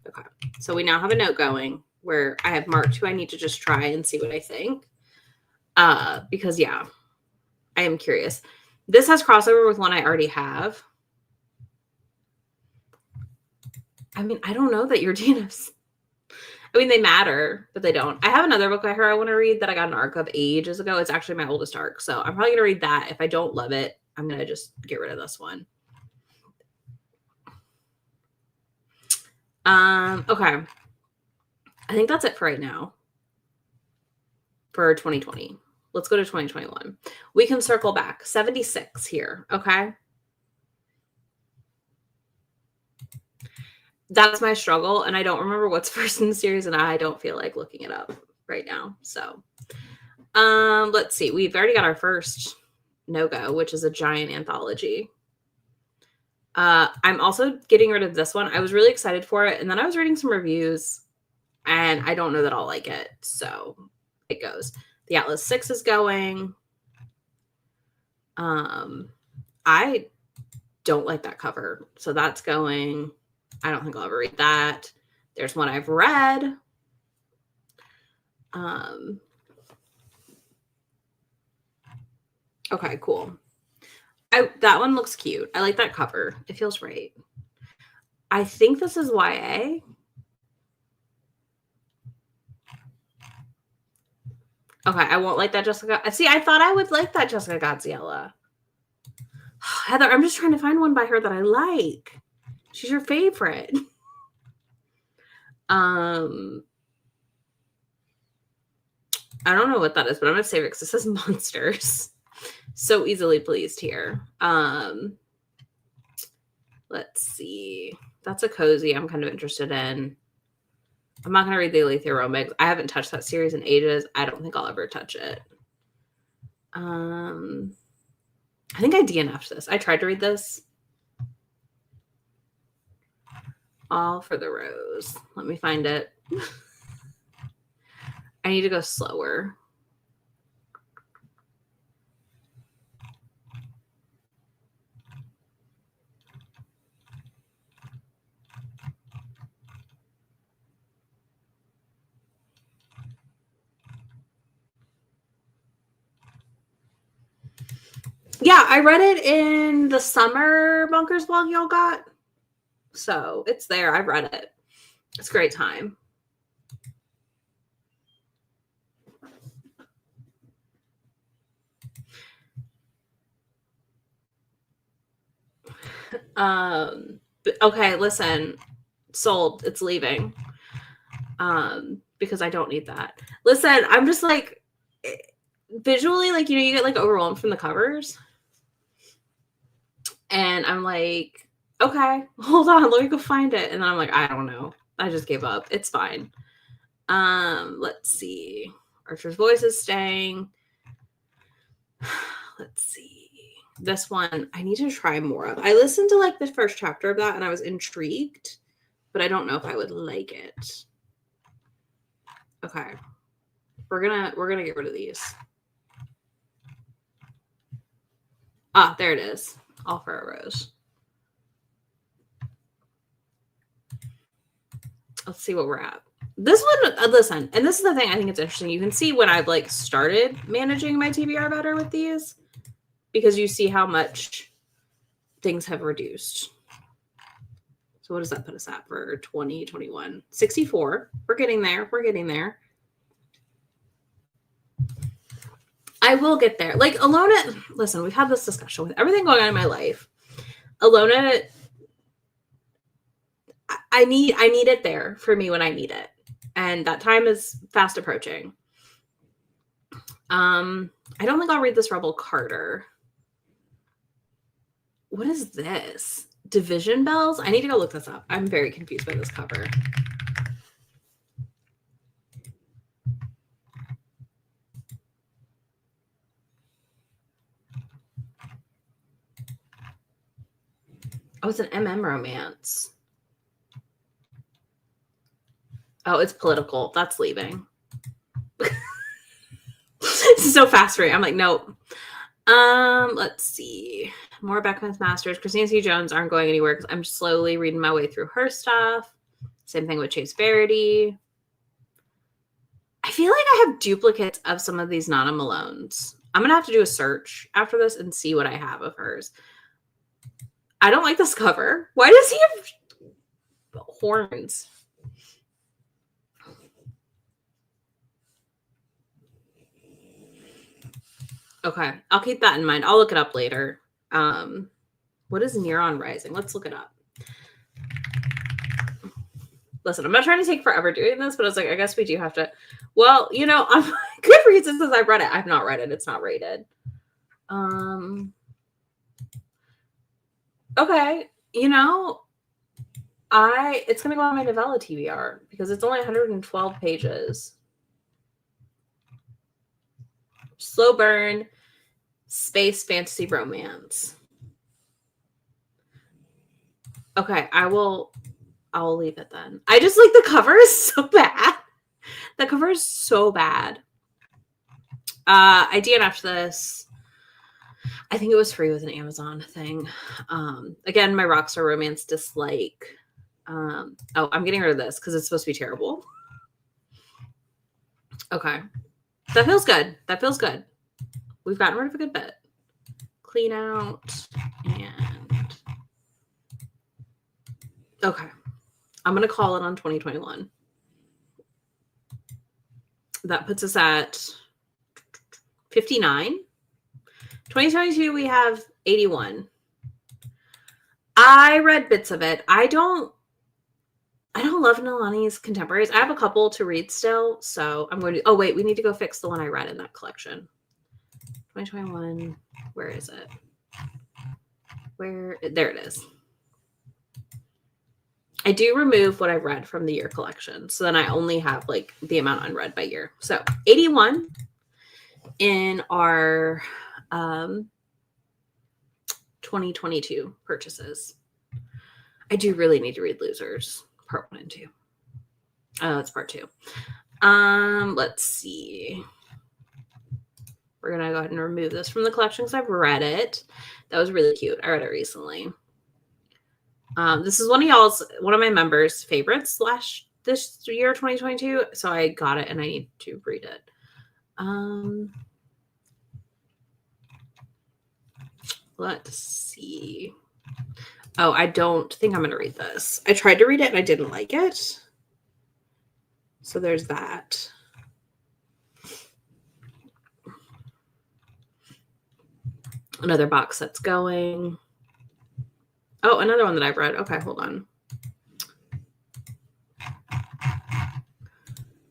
Okay, so we now have a note going where I have marked who I need to just try and see what I think. Because yeah, I am curious. This has crossover with one I already have. I mean, I don't know that your DNFs. I mean, they matter, but they don't. I have another book by her I want to read that I got an arc of ages ago. It's actually my oldest arc. So I'm probably going to read that. If I don't love it, I'm going to just get rid of this one. Okay. I think that's it for right now. For 2020. Let's go to 2021. We can circle back. 76 here. Okay. That's my struggle. And I don't remember what's first in the series. And I don't feel like looking it up right now. So, let's see. We've already got our first no-go, which is a giant anthology. I'm also getting rid of this one. I was really excited for it. And then I was reading some reviews and I don't know that I'll like it. So it goes. The Atlas 6 is going. I don't like that cover. So that's going. I don't think I'll ever read that. There's one I've read. Okay, cool. That one looks cute. I like that cover. It feels right. I think this is YA. Okay, I won't like that Jessica. See, I thought I would like that Jessica Gaziella. Heather, I'm just trying to find one by her that I like. She's your favorite. I don't know what that is, but I'm gonna save it because it says monsters. So easily pleased here. Let's see. That's a cozy I'm kind of interested in. I'm not gonna read the Alethea Romix. I haven't touched that series in ages. I don't think I'll ever touch it. I think I DNF'd this. I tried to read this. All for the Rose. Let me find it. I need to go slower. Yeah, I read it in the summer Bonkers blog y'all got. So it's there. I've read it. It's a great time. Okay, listen. Sold. It's leaving. Because I don't need that. Listen, I'm just like visually, like, you know, you get like overwhelmed from the covers. And I'm like, okay, hold on, let me go find it. And then I'm like, I don't know. I just gave up. It's fine. Let's see. Archer's voice is staying. Let's see. This one I need to try more of. I listened to like the first chapter of that and I was intrigued, but I don't know if I would like it. Okay. We're gonna get rid of these. Ah, there it is. All for a Rose. Let's see what we're at. This one, listen, and this is the thing I think it's interesting. You can see when I've like started managing my TBR better with these, because you see how much things have reduced. So what does that put us at for 2021? 64. We're getting there. We're getting there. I will get there. Like Alona, listen, we've had this discussion with everything going on in my life. Alona, I need it there for me when I need it. And that time is fast approaching. I don't think I'll read this Rebel Carter. What is this? Division Bells? I need to go look this up. I'm very confused by this cover. Oh, it's an MM romance. Oh, it's political. That's leaving. It's so fast for me. I'm like, nope. Let's see. More Beckman's Masters. Christina C. Jones aren't going anywhere because I'm slowly reading my way through her stuff. Same thing with Chase Verity. I feel like I have duplicates of some of these Nana Malones. I'm gonna have to do a search after this and see what I have of hers. I don't like this cover. Why does he have horns? Okay, I'll keep that in mind. I'll look it up later. What is Neuron Rising? Let's look it up. Listen, I'm not trying to take forever doing this, but I was like, I guess we do have to. Well, you know, I'm good reasons since I've read it. I've not read it. It's not rated. Okay, you know, it's gonna go on my novella TBR because it's only 112 pages. Slow burn, space fantasy romance. Okay, I'll leave it then. I just like the cover is so bad. The cover is so bad. I DNF'd this. I think it was free with an Amazon thing. Again, my Rockstar Romance dislike. Oh, I'm getting rid of this because it's supposed to be terrible. Okay. That feels good. That feels good. We've gotten rid of a good bit. Clean out and okay. I'm going to call it on 2021. That puts us at 59. 2022, we have 81. I read bits of it. I don't love Nalani's contemporaries. I have a couple to read still, so I'm going to. Oh wait, we need to go fix the one I read in that collection. 2021. Where is it? There it is. I do remove what I've read from the year collection, so then I only have like the amount unread by year. So 81 in our 2022 purchases. I do really need to read Losers part 1 and 2. Oh, that's part 2. Let's see. We're gonna go ahead and remove this from the collection because I've read it. That was really cute. I read it recently. This is one of my members' favorites this year, 2022. So I got it and I need to read it. Let's see. Oh, I don't think I'm going to read this. I tried to read it and I didn't like it. So there's that. Another box that's going. Oh, another one that I've read. Okay, hold on.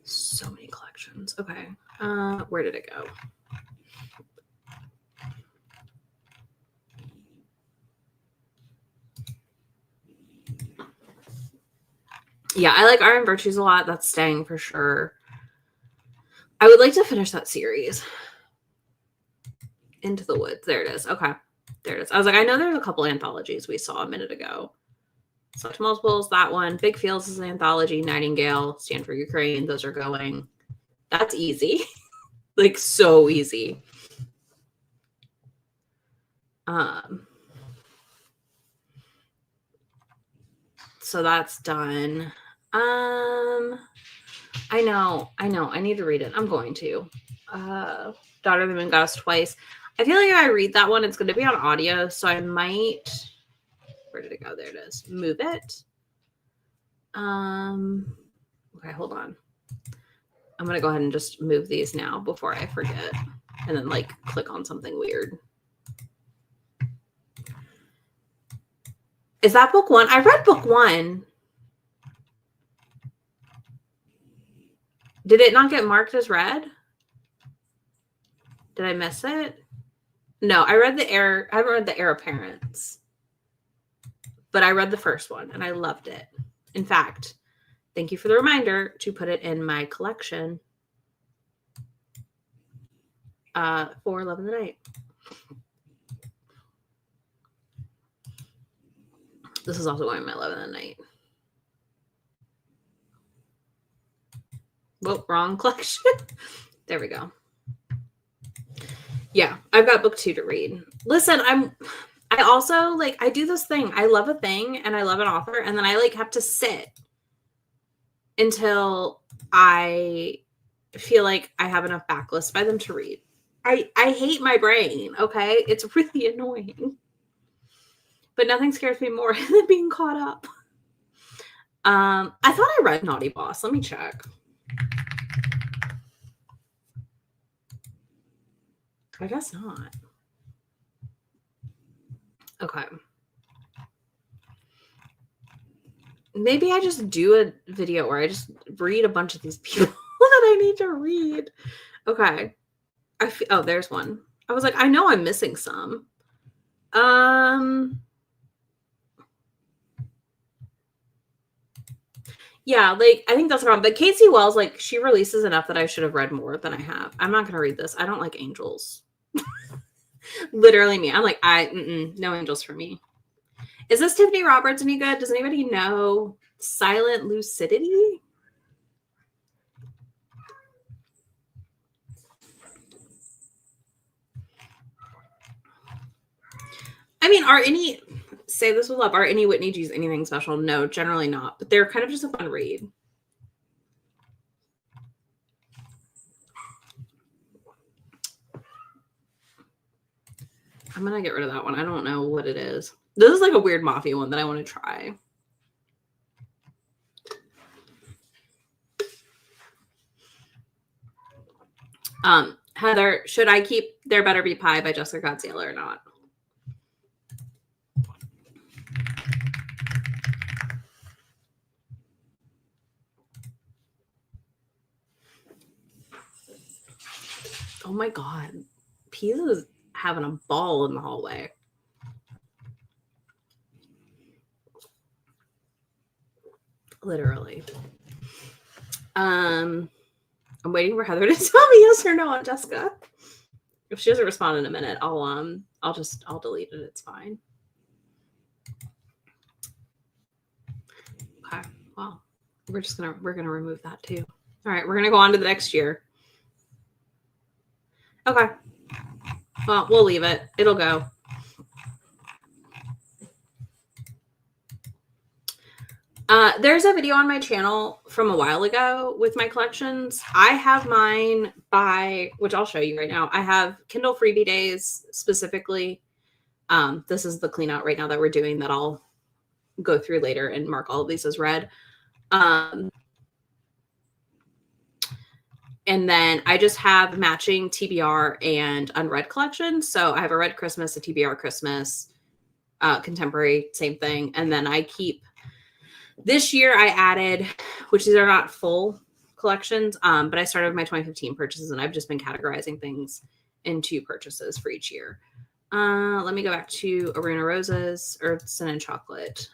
So many collections. Okay. Where did it go? Yeah, I like Iron Virtues a lot. That's staying for sure. I would like to finish that series. Into the Woods. There it is. Okay. There it is. I was like, I know there's a couple anthologies we saw a minute ago. Select Multiples, that one. Big Fields is an anthology. Nightingale, Stand for Ukraine. Those are going. That's easy. Like, so easy. So that's done. I know. I need to read it. I'm going to. Daughter of the Moon Goddess Twice. I feel like if I read that one, it's going to be on audio, so I might. Where did it go? There it is. Move it. Okay, hold on. I'm going to go ahead and just move these now before I forget, and then like click on something weird. Is that book 1? I read book 1. Did it not get marked as read? Did I miss it? No, I haven't read the Heir Apparents. But I read the first one and I loved it. In fact, thank you for the reminder to put it in my collection for Love of the Night. This is also going in my Love of the Night. Whoa, wrong collection. There we go. Yeah, I've got book 2 to read. Listen, I also I do this thing. I love a thing and I love an author, and then I have to sit until I feel like I have enough backlist by them to read. I hate my brain, okay? It's really annoying. But nothing scares me more than being caught up. I thought I read Naughty Boss. Let me check. I guess not. Okay. Maybe I just do a video where I just read a bunch of these people that I need to read. Okay. Oh, there's one. I was like, I know I'm missing some. Yeah, I think that's the problem. But Casey Wells, she releases enough that I should have read more than I have. I'm not going to read this. I don't like angels. Literally me. I'm like, no angels for me. Is this Tiffany Roberts any good? Does anybody know Silent Lucidity? I mean, say this with love, are any Whitney G's anything special? No, generally not. But they're kind of just a fun read. I'm going to get rid of that one. I don't know what it is. This is a weird mafia one that I want to try. Heather, should I keep There Better Be Pie by Jessica Gaziella or not? Oh my God. Pisa's having a ball in the hallway. Literally. I'm waiting for Heather to tell me yes or no on Jessica. If she doesn't respond in a minute, I'll delete it. It's fine. Okay. Well, we're gonna remove that too. All right, we're gonna go on to the next year. Okay. Well, we'll leave it. It'll go. There's a video on my channel from a while ago with my collections. I have mine by, which I'll show you right now. I have Kindle freebie days specifically. This is the clean out right now that we're doing that I'll go through later and mark all of these as read. And then I just have matching TBR and unread collections. So I have a Red Christmas, a TBR Christmas, contemporary, same thing. And then I keep, this year I added, which these are not full collections, but I started with my 2015 purchases and I've just been categorizing things into purchases for each year. Let me go back to Aruna Roses, Earth, Sin, and Chocolate.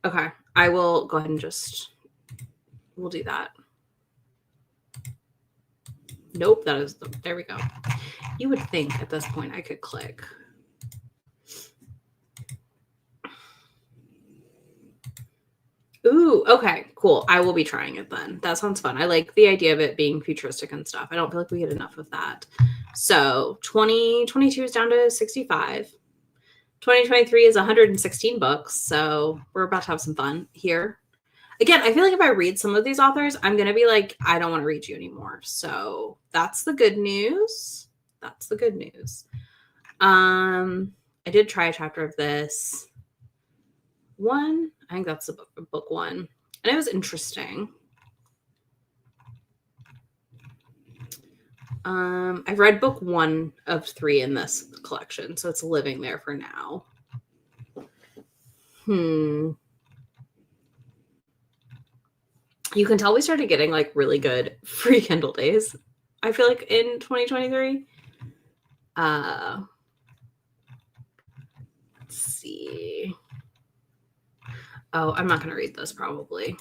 Okay, I will go ahead and we'll do that. Nope, there we go. You would think at this point I could click. Ooh, okay, cool. I will be trying it then. That sounds fun. I like the idea of it being futuristic and stuff. I don't feel like we get enough of that. So 2022 is down to 65. 2023 is 116 books. So we're about to have some fun here. Again, I feel like if I read some of these authors, I'm going to be like, I don't want to read you anymore. So that's the good news. That's the good news. I did try a chapter of this one. I think that's book one. And it was interesting. I've read book 1 of 3 in this collection, so it's living there for now. You can tell we started getting like really good free Kindle days, I feel like, in 2023. Let's see. Oh, I'm not going to read this probably.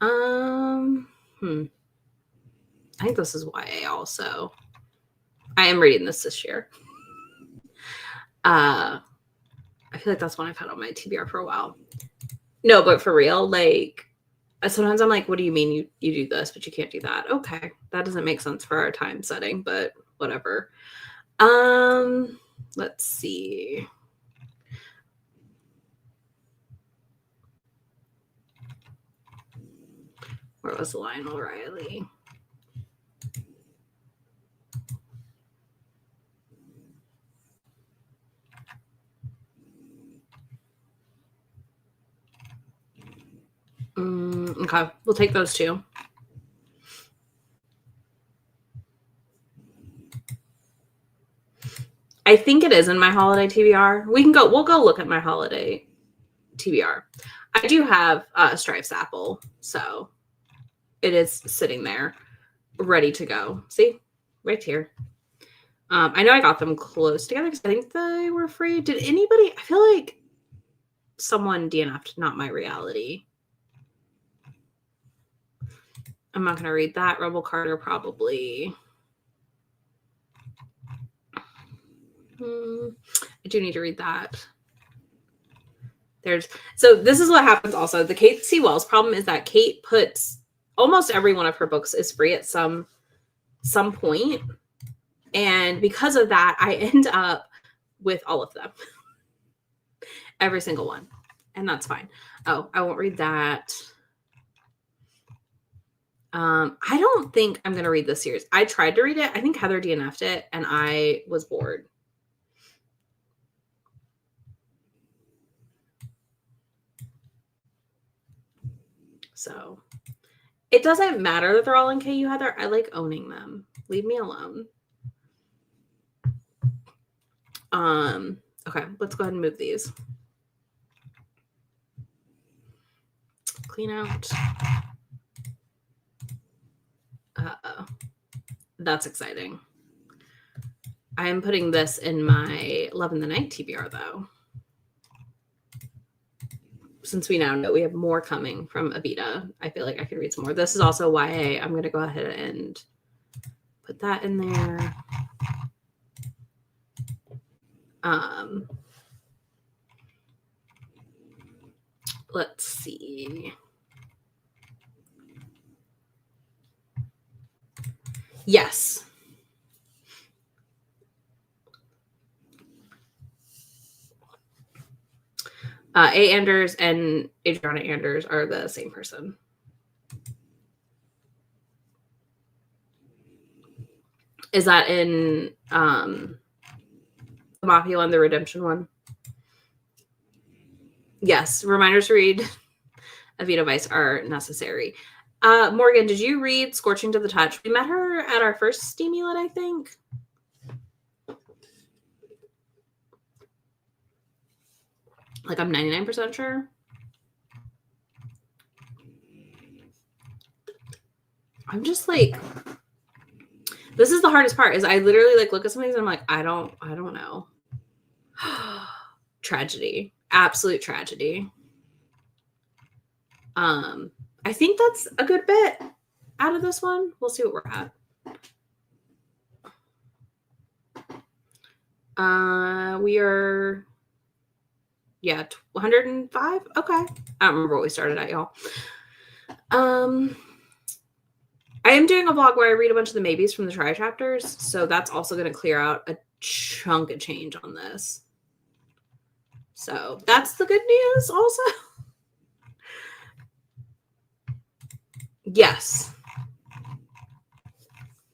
I think this is YA also. I am reading this year. I feel like that's one I've had on my TBR for a while. No, but for real, like, sometimes I'm like, what do you mean you do this, but you can't do that? Okay, that doesn't make sense for our time setting, but whatever. Let's see. Where was Lionel Riley? Okay, we'll take those two. I think it is in my holiday TBR. We'll go look at my holiday TBR. I do have Stripes Apple, so it is sitting there ready to go. See, right here. I know I got them close together because I think they were free. Did anybody? I feel like someone DNF'd Not My Reality. I'm not going to read that. Rebel Carter probably. I do need to read that. So this is what happens also. The Kate C. Wells problem is that Kate puts almost every one of her books is free at some point. And because of that, I end up with all of them. Every single one. And that's fine. Oh, I won't read that. I don't think I'm going to read this series. I tried to read it. I think Heather DNF'd it, and I was bored. So it doesn't matter that they're all in KU, Heather. I like owning them. Leave me alone. Okay, let's go ahead and move these. Clean out. That's exciting. I am putting this in my Love in the Night TBR, though. Since we now know we have more coming from Avita, I feel like I could read some more. This is also YA. I'm going to go ahead and put that in there. Let's see. Yes. A. Anders and Adriana Anders are the same person. Is that in the Mafia one, the Redemption one? Yes. Reminders to read Avita Vice are necessary. Morgan, did you read Scorching to the Touch? We met her at our first Steamulet, I think. Like, I'm 99% sure. I'm just like, this is the hardest part, is I literally like look at some of these and I'm like, I don't know. Tragedy. Absolute tragedy. I think that's a good bit out of this one. We'll see what we're at. We are, 105. Okay. I don't remember what we started at, y'all. I am doing a vlog where I read a bunch of the maybes from the try chapters, so that's also going to clear out a chunk of change on this. So that's the good news also. Yes.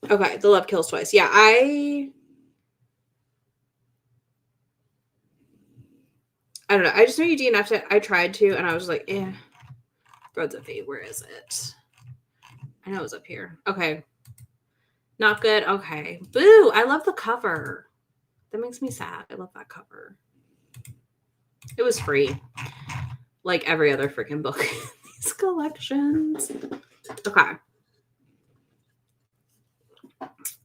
Okay, the love kills twice. Yeah, I don't know. I just know you DNF'd it. I tried to, and I was like, Roads of Fate, where is it? I know it was up here. Okay. Not good. Okay. Boo! I love the cover. That makes me sad. I love that cover. It was free. Like every other freaking book in these collections. Okay.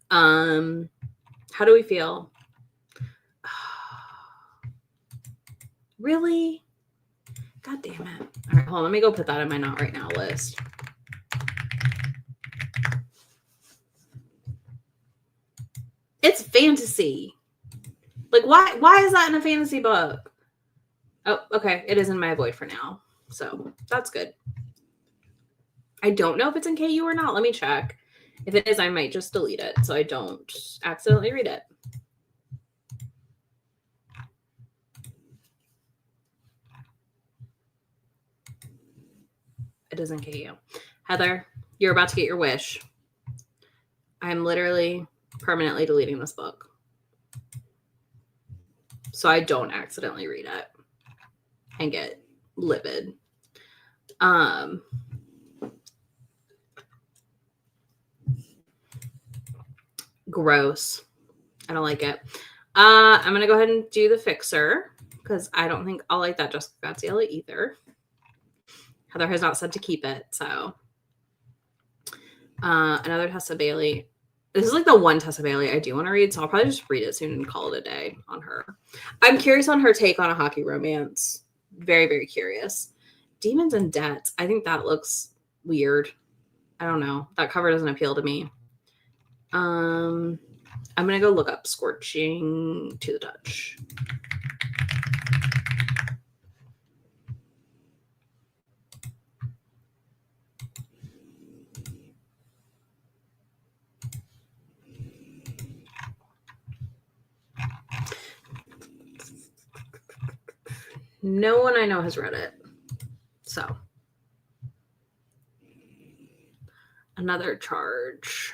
How do we feel? Really? God damn it. All right, hold on. Let me go put that in my not right now list. It's fantasy. Like, why is that in a fantasy book? Oh, okay. It is in my avoid for now. So that's good. I don't know if it's in KU or not. Let me check. If it is, I might just delete it so I don't accidentally read it. It is in KU. Heather, you're about to get your wish. I'm literally permanently deleting this book so I don't accidentally read it and get livid. Gross. I don't like it. I'm going to go ahead and do the fixer because I don't think I'll like that Jessica Graziella either. Heather has not said to keep it, so. Another Tessa Bailey. This is like the one Tessa Bailey I do want to read, so I'll probably just read it soon and call it a day on her. I'm curious on her take on a hockey romance. Very, very curious. Demons and Debts. I think that looks weird. I don't know. That cover doesn't appeal to me. I'm going to go look up Scorching to the Touch. No one I know has read it. So. Another charge.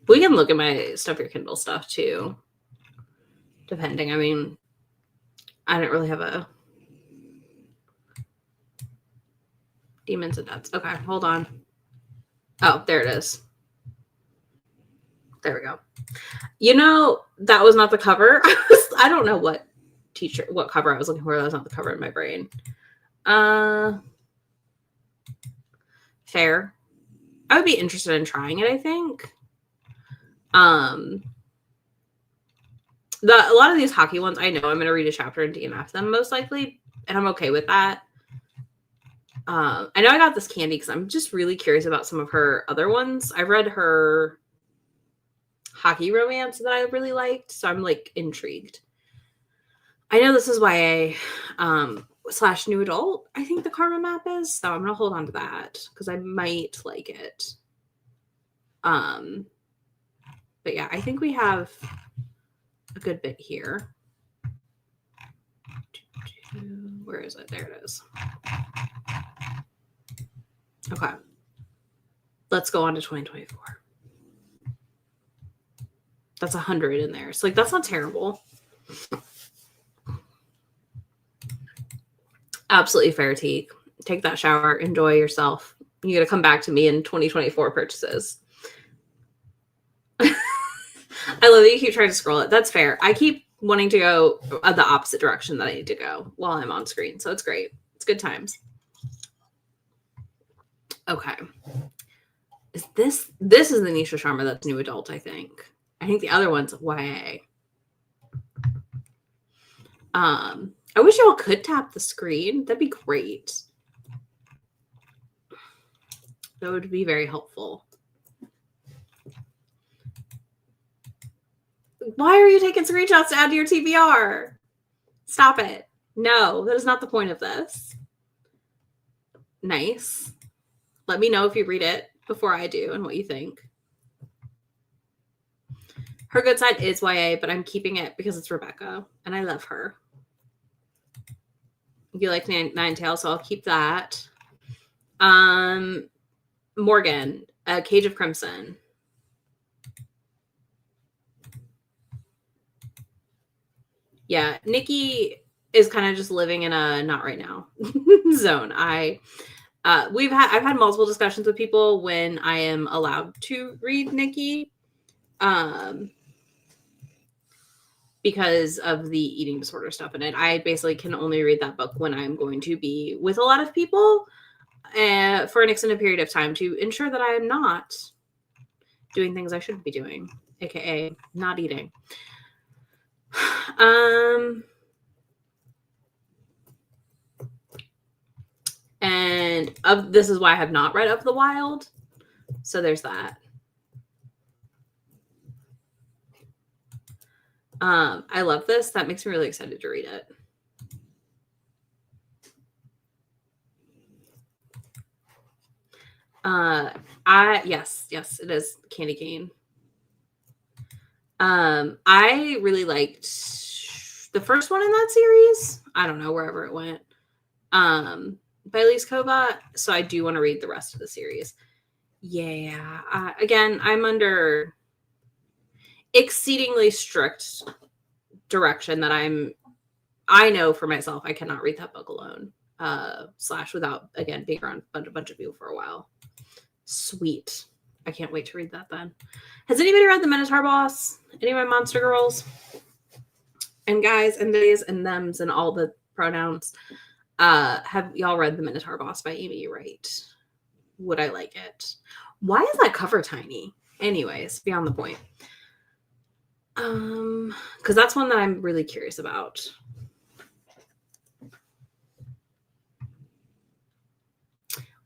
We can look at my Stuff Your Kindle stuff too. Depending. I mean, I didn't really have a Demons and Debts. Okay, hold on. Oh, there it is. There we go. You know, that was not the cover. I don't know what t-shirt, what cover I was looking for. That was not the cover in my brain. Fair. I would be interested in trying it, I think. A lot of these hockey ones, I know I'm going to read a chapter and DNF them most likely, and I'm okay with that. I know I got this Candy because I'm just really curious about some of her other ones. I read her hockey romance that I really liked, so I'm like intrigued. I know this is YA / new adult, I think the Karma map is, so I'm going to hold on to that because I might like it. But yeah, I think we have a good bit here. Where is it? There it is. Okay. Let's go on to 2024. That's 100 in there. So, like, that's not terrible. Absolutely fair, Teak. Take that shower. Enjoy yourself. You got to come back to me in 2024 purchases. I love that you keep trying to scroll it. That's fair. I keep wanting to go the opposite direction that I need to go while I'm on screen. So it's great. It's good times. Okay. This is the Nisha Sharma that's new adult, I think. I think the other one's YA. I wish y'all could tap the screen. That'd be great. That would be very helpful. Why are you taking screenshots to add to your TBR? Stop it. No, that is not the point of this. Nice. Let me know if you read it before I do and what you think. Her good side is YA, but I'm keeping it because it's Rebecca, and I love her. You like Nine Tails, so I'll keep that. Morgan, Cage of Crimson. Yeah, Nikki is kind of just living in a not right now zone. I've had multiple discussions with people when I am allowed to read Nikki, because of the eating disorder stuff in it. I basically can only read that book when I'm going to be with a lot of people for an extended period of time to ensure that I am not doing things I shouldn't be doing, aka not eating. And this is why I have not read Of the Wild. So there's that. I love this. That makes me really excited to read it. Yes, it is Candy Cane. I really liked the first one in that series. I don't know, wherever it went. By Lise Kova. So I do want to read the rest of the series. Yeah. Again, I'm under exceedingly strict direction that I know for myself I cannot read that book alone. / without, again, being around a bunch of people for a while. Sweet. I can't wait to read that then. Has anybody read The Minotaur Boss? Any of my monster girls? And guys and theys and thems and all the pronouns. Have y'all read The Minotaur Boss by Amy Wright? Would I like it? Why is that cover tiny? Anyways, beyond the point. Because that's one that I'm really curious about.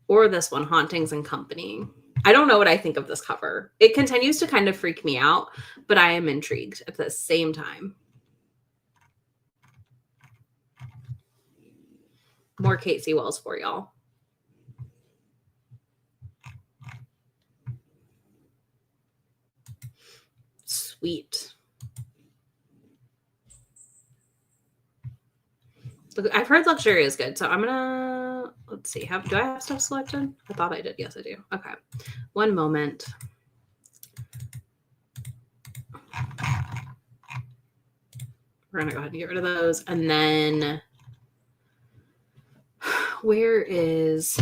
Or this one, Hauntings and Company. I don't know what I think of this cover. It continues to kind of freak me out, but I am intrigued at the same time. More Kate C. Wells for y'all. Sweet. Look, I've heard Luxury is good, so I'm gonna, let's see. Do I have stuff selected? I thought I did. Yes, I do. Okay. One moment. We're gonna go ahead and get rid of those. And then here it is.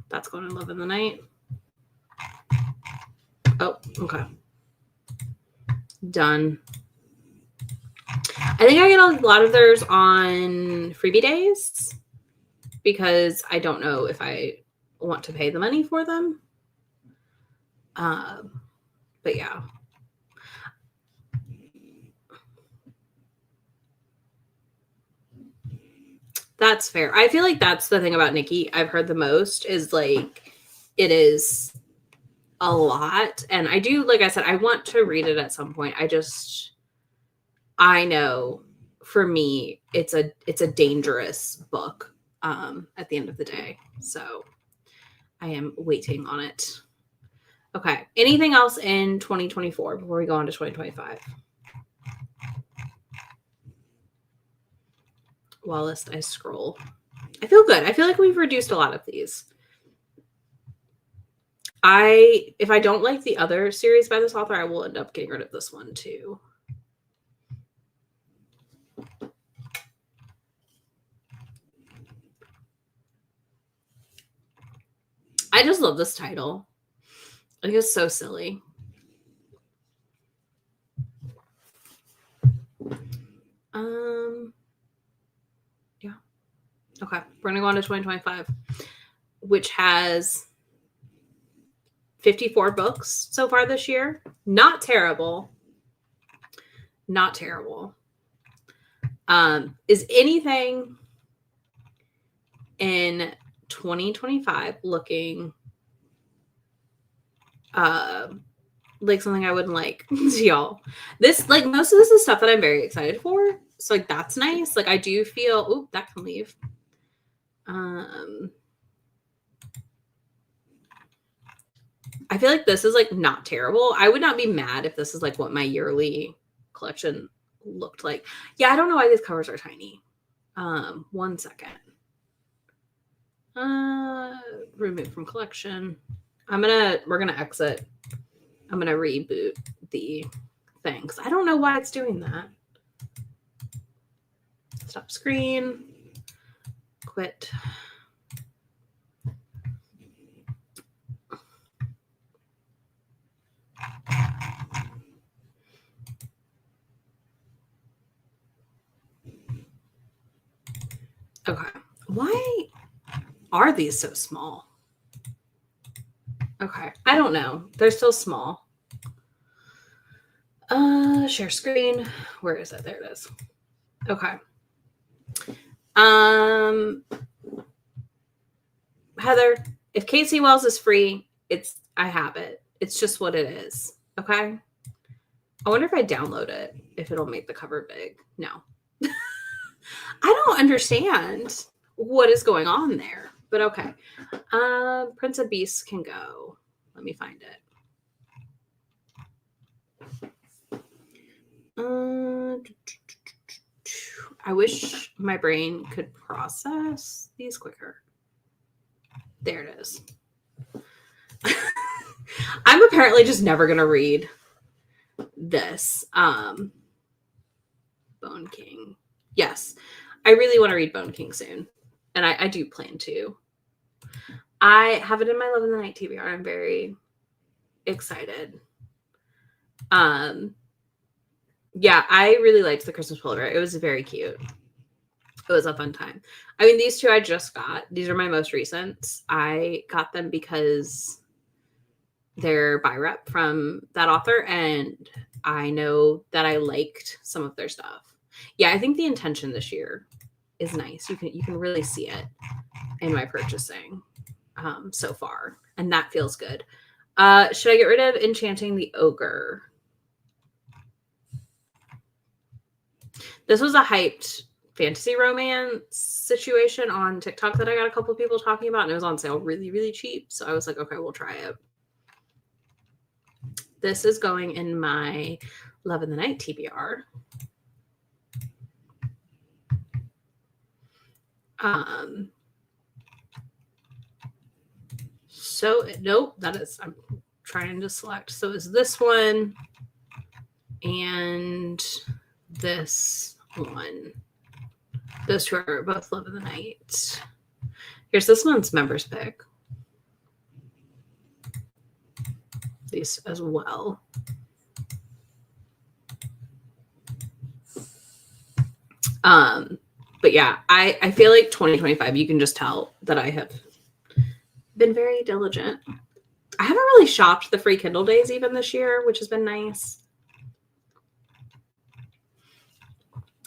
That's Going to Live in the Night. Oh, okay. Done. I think I get a lot of theirs on freebie days because I don't know if I want to pay the money for them. But yeah. That's fair. I feel like that's the thing about Nikki I've heard the most is like it is a lot. And I do, like I said, I want to read it at some point. I know for me it's a dangerous book at the end of the day. So I am waiting on it. Okay. Anything else in 2024 before we go on to 2025? Whilst I scroll. I feel good. I feel like we've reduced a lot of these. If I don't like the other series by this author, I will end up getting rid of this one too. I just love this title. I think it's so silly. Yeah. Okay. We're going to go on to 2025, which has 54 books so far this year. Not terrible. Not terrible. Is anything in 2025 looking like something I wouldn't like to y'all? This, like, most of this is stuff that I'm very excited for. So, like, that's nice. Like, I do feel, oh, that can leave. I feel like this is like not terrible. I would not be mad if this is like what my yearly collection looked like. Yeah, I don't know why these covers are tiny. 1 second. Remove from collection. We're gonna exit. I'm gonna reboot the thing because I don't know why it's doing that. Stop screen. Quit. Okay. Why are these so small? Okay. I don't know. They're still small. Share screen. Where is it? There it is. Okay. Heather, if Casey Wells is free, I have it. It's just what it is. Okay. I wonder if I download it, if it'll make the cover big. No. I don't understand what is going on there, but okay. Prince of Beasts can go. Let me find it. I wish my brain could process these quicker. There it is. I'm apparently just never going to read this. Bone King. Yes. I really want to read Bone King soon. And I do plan to. I have it in my Love in the Night TBR. I'm very excited. Yeah, I really liked the Christmas Pullover. It was very cute. It was a fun time. I mean, these two I just got. These are my most recent. I got them because they're buy rep from that author, and I know that I liked some of their stuff. Yeah, I think the intention this year is nice. You can really see it in my purchasing so far, and that feels good. Should I get rid of Enchanting the Ogre? This was a hyped fantasy romance situation on TikTok that I got a couple of people talking about, and it was on sale really, really cheap. So I was like, okay, we'll try it. This is going in my Love in the Night TBR. So nope, I'm trying to select. So is this one and this one. Those two are both Love in the Night. Here's this one's members pick. These as well. But yeah, I feel like 2025, you can just tell that I have been very diligent. I haven't really shopped the free Kindle days even this year, which has been nice.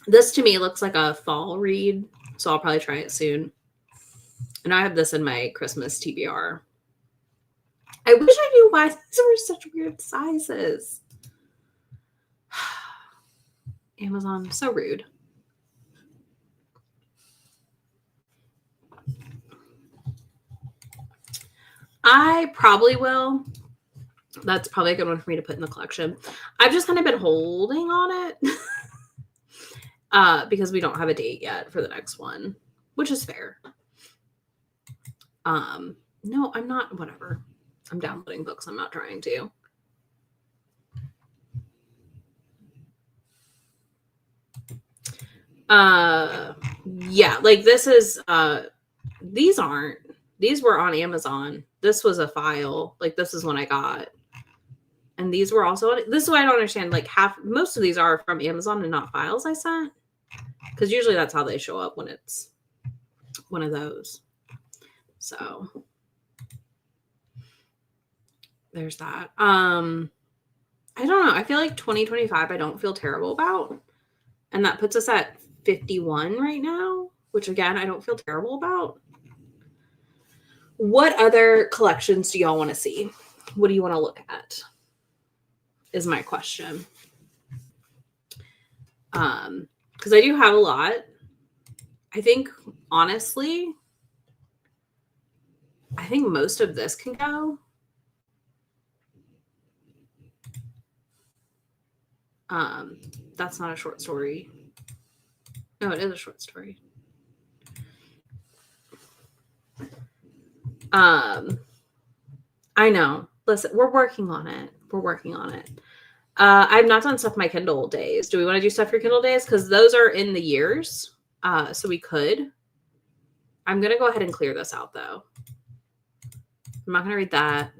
This to me looks like a fall read, so I'll probably try it soon. And I have this in my Christmas TBR. I wish I knew why these were such weird sizes. Amazon, so rude. I probably will. That's probably a good one for me to put in the collection. I've just kind of been holding on it because we don't have a date yet for the next one, which is fair. No, I'm not. Whatever. I'm downloading books. I'm not trying to. Yeah, like this is these aren't. These were on Amazon. This was a file. Like this is one I got. And these were also on, this is why I don't understand. Like most of these are from Amazon and not files I sent. Because usually that's how they show up when it's one of those. So there's that. I don't know. I feel like 2025 I don't feel terrible about. And that puts us at 51 right now, which again, I don't feel terrible about. What other collections do y'all want to see? What do you want to look at? Is my question. Because I do have a lot. I think, honestly, I think most of this can go. That's not a short story. No, it is a short story. I know. Listen, we're working on it. We're working on it. I've not done stuff my Kindle days. Do we want to do stuff for Kindle days? Because those are in the years. So we could. I'm going to go ahead and clear this out, though. I'm not going to read that.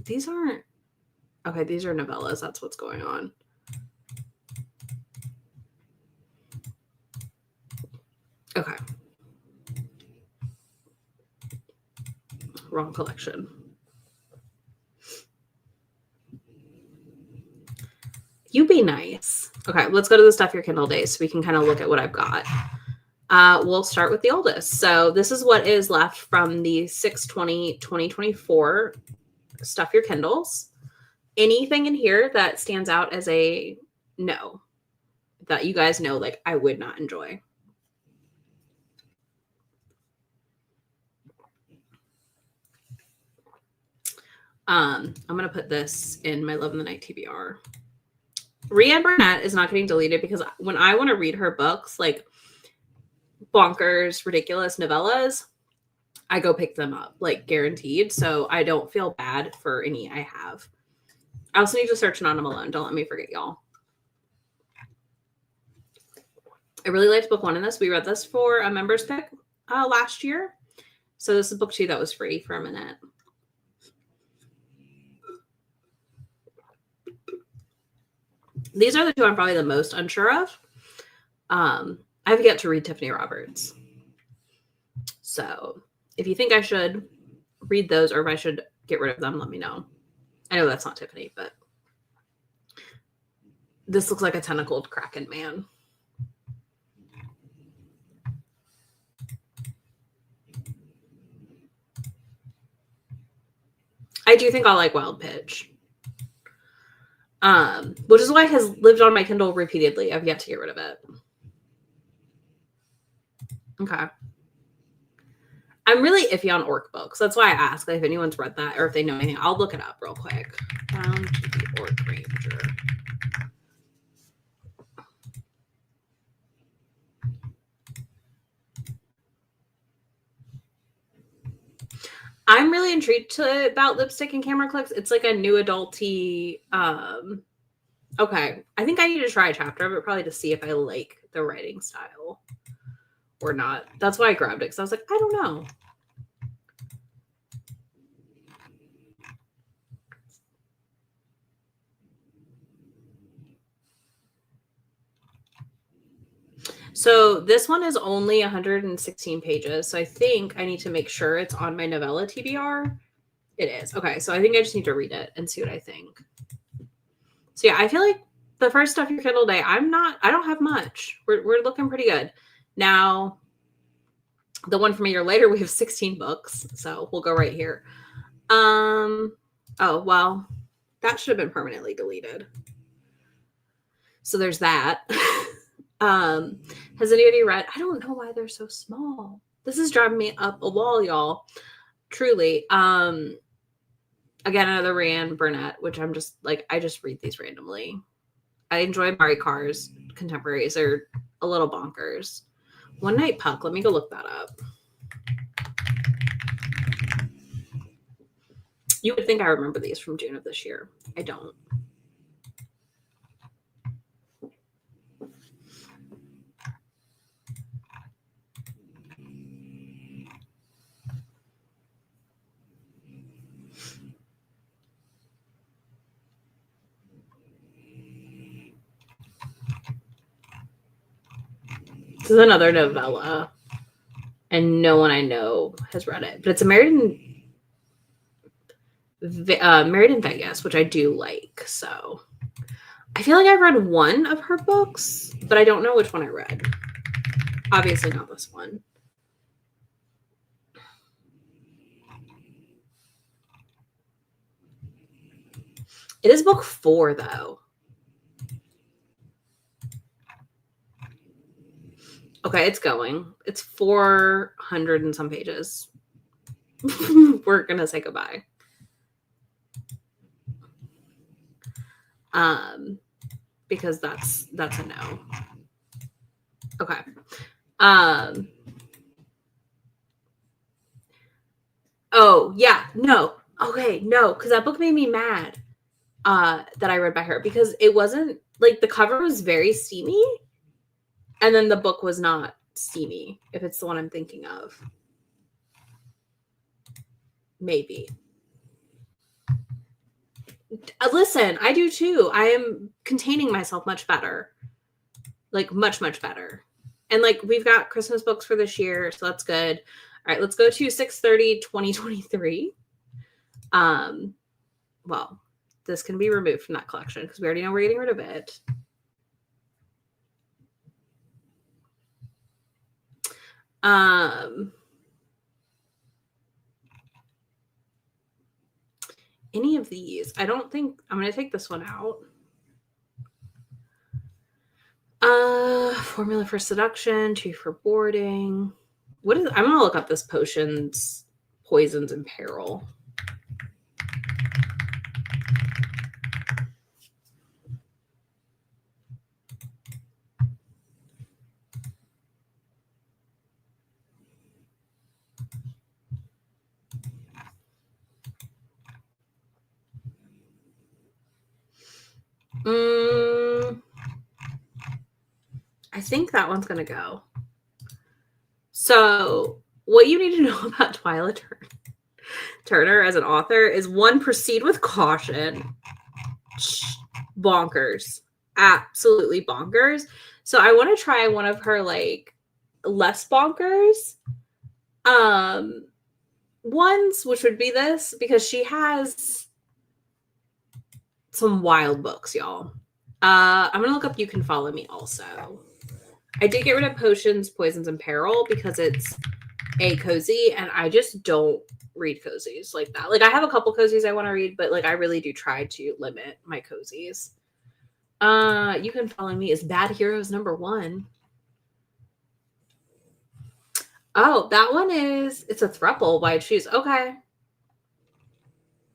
These aren't. Okay, these are novellas. That's what's going on. Okay. Wrong collection. You be nice. Okay, let's go to the Stuff Your Kindle days so we can kind of look at what I've got. We'll start with the oldest. So this is what is left from the 6/20/2024 Stuff Your Kindles. Anything in here that stands out as a no, that you guys know, like, I would not enjoy? I'm going to put this in my Love in the Night TBR. Rhiannon Burnett is not getting deleted because when I want to read her books, like bonkers, ridiculous novellas, I go pick them up, like guaranteed. So I don't feel bad for any I have. I also need to search Nana Malone. Don't let me forget, y'all. I really liked book 1 in this. We read this for a members pick last year. So this is book 2 that was free for a minute. These are the 2 I'm probably the most unsure of. I've yet to read Tiffany Roberts. So if you think I should read those or if I should get rid of them, let me know. I know that's not Tiffany, but this looks like a tentacled Kraken man. I do think I'll like Wild Pitch. Which is why it has lived on my Kindle repeatedly. I've yet to get rid of it. Okay. I'm really iffy on orc books. That's why I ask if anyone's read that or if they know anything. I'll look it up real quick. Down to the Orc Ranger. I'm really intrigued about Lipstick and Camera Clicks. It's like a new adulty. Okay, I think I need to try a chapter of it probably to see if I like the writing style or not. That's why I grabbed it because I was like, I don't know. So this one is only 116 pages. So I think I need to make sure it's on my novella TBR. It is. Okay. So I think I just need to read it and see what I think. So yeah, I feel like the first stuff your Kindle day, I don't have much. We're looking pretty good. Now, the one from a year later, we have 16 books. So we'll go right here. Oh, well, that should have been permanently deleted. So there's that. Has anybody read? I don't know why they're so small. This is driving me up a wall, y'all. Truly. Again, another Rand Burnett, which I'm just like, I just read these randomly. I enjoy Mari Carr's contemporaries. They're a little bonkers. One Night Puck. Let me go look that up. You would think I remember these from June of this year. I don't. This is another novella, and no one I know has read it. But it's a Married in Vegas, which I do like. So I feel like I've read one of her books, but I don't know which one I read. Obviously not this one. It is book 4, though. Okay, it's going. It's 400 and some pages. We're going to say goodbye. Because that's a no. Okay. Oh, yeah. No. Okay, no, because that book made me mad that I read by her because it wasn't like the cover was very steamy and then the book was not steamy, if it's the one I'm thinking of. Maybe. Listen, I do too. I am containing myself much better. Like much, much better. And like we've got Christmas books for this year, so that's good. All right, let's go to 6/30/2023. Well, this can be removed from that collection because we already know we're getting rid of it. Any of these. I don't think I'm going to take this one out. Formula for Seduction, 2 for Boarding. I'm going to look up this Potions, Poisons, and Peril. I think that one's going to go. So, what you need to know about Twyla Turner as an author is 1, proceed with caution. Bonkers. Absolutely bonkers. So, I want to try one of her like less bonkers ones, which would be this, because she has some wild books, y'all. I'm gonna look up You Can Follow Me also. I did get rid of Potions, Poisons, and Peril because it's a cozy, and I just don't read cozies like that. Like I have a couple cozies I want to read, but like I really do try to limit my cozies. You Can Follow Me is Bad Heroes #1. Oh, that one it's a throuple, Wide Shoes. Okay.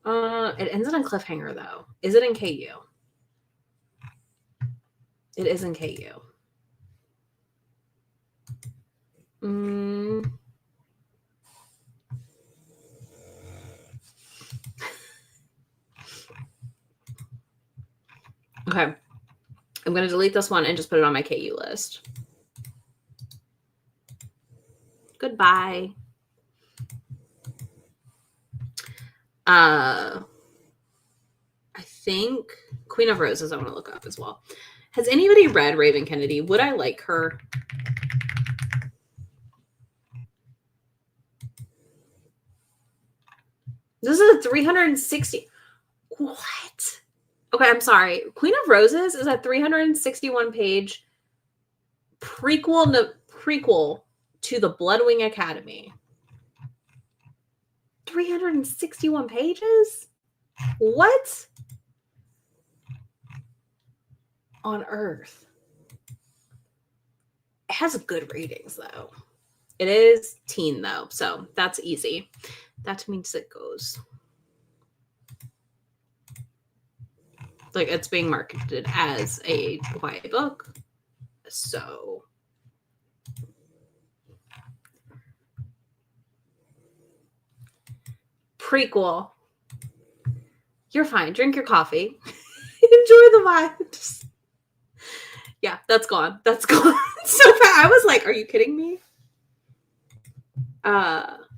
It ends on a cliffhanger though. Is it in KU? It is in KU. Okay. I'm going to delete this one and just put it on my KU list. Goodbye. I think Queen of Roses I want to look up as well. Has anybody read Raven Kennedy? Would I like her? This is a 360. What? Okay, I'm sorry. Queen of Roses is a 361 page prequel to the Bloodwing Academy. 361 pages? What on earth? It has good ratings, though. It is teen, though, so that's easy. That means it goes. Like, it's being marketed as a YA book, so... Prequel. You're fine. Drink your coffee. Enjoy the vibes. Yeah, that's gone. That's gone so fast. I was like, are you kidding me?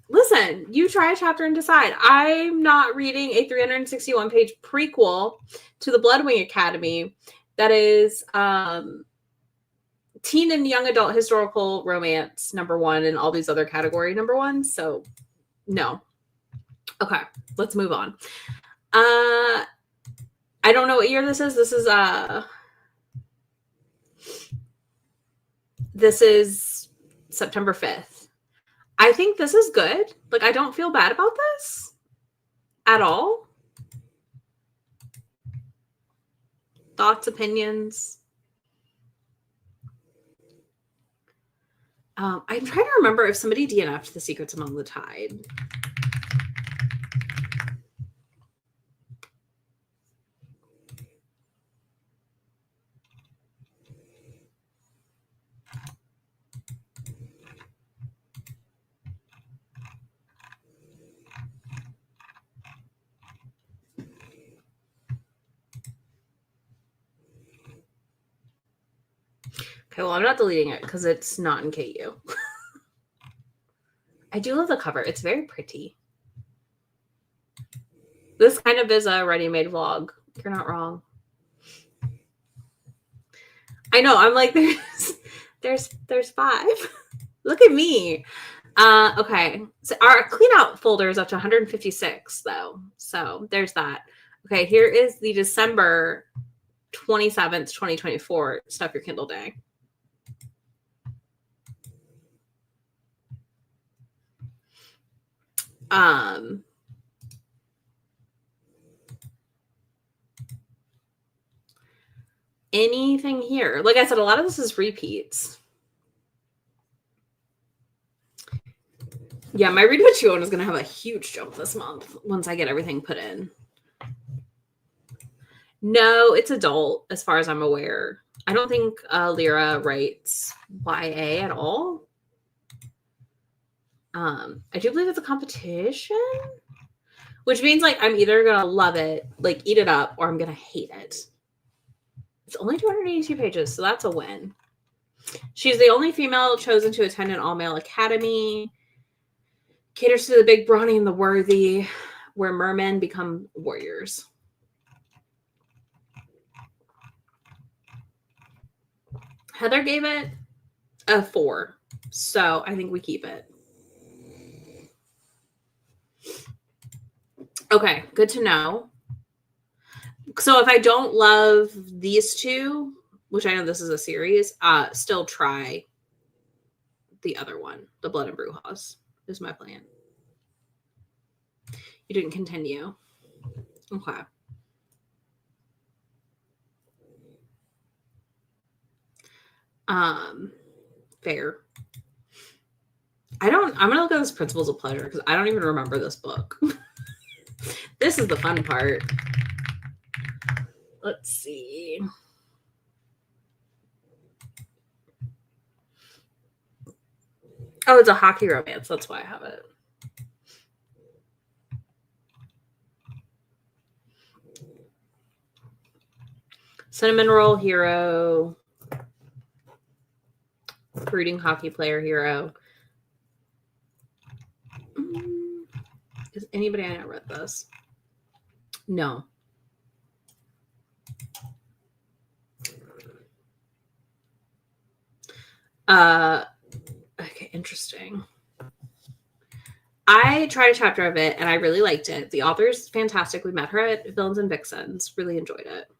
Listen, you try a chapter and decide. I'm not reading a 361 page prequel to the Bloodwing Academy that is teen and young adult historical romance #1 and all these other category #1s. So no. Okay, let's move on. I don't know what year this is. This is September 5th. I think this is good. Like, I don't feel bad about this at all. Thoughts, opinions? I'm trying to remember if somebody DNF'd The Secrets Among the Tide. Okay, well, I'm not deleting it because it's not in KU. I do love the cover. It's very pretty. This kind of is a ready-made vlog. You're not wrong. I know. I'm like, there's 5. Look at me. Okay. So our clean out folder is up to 156 though. So there's that. Okay. Here is the December 27th, 2024 Stuff Your Kindle Day. Anything here? Like I said, a lot of this is repeats. Yeah, my Read What You Own is going to have a huge jump this month once I get everything put in. No, it's adult as far as I'm aware. I don't think Lyra writes YA at all. I do believe it's a competition, which means like I'm either going to love it, like eat it up, or I'm going to hate it. It's only 282 pages, so that's a win. She's the only female chosen to attend an all-male academy. Caters to the big, brawny, and the worthy, where mermen become warriors. Heather gave it a 4, so I think we keep it. Okay, good to know. So if I don't love these two, which I know this is a series, still try the other one, the Blood and Brujas, is my plan. You didn't continue. Okay. Fair. I'm gonna look at this Principles of Pleasure because I don't even remember this book. This is the fun part. Let's see. Oh, it's a hockey romance. That's why I have it. Cinnamon roll hero. Brooding hockey player hero. Is anybody I know read this? No. Okay, interesting. I tried a chapter of it and I really liked it. The author's fantastic. We met her at Villains and Vixens. Really enjoyed it.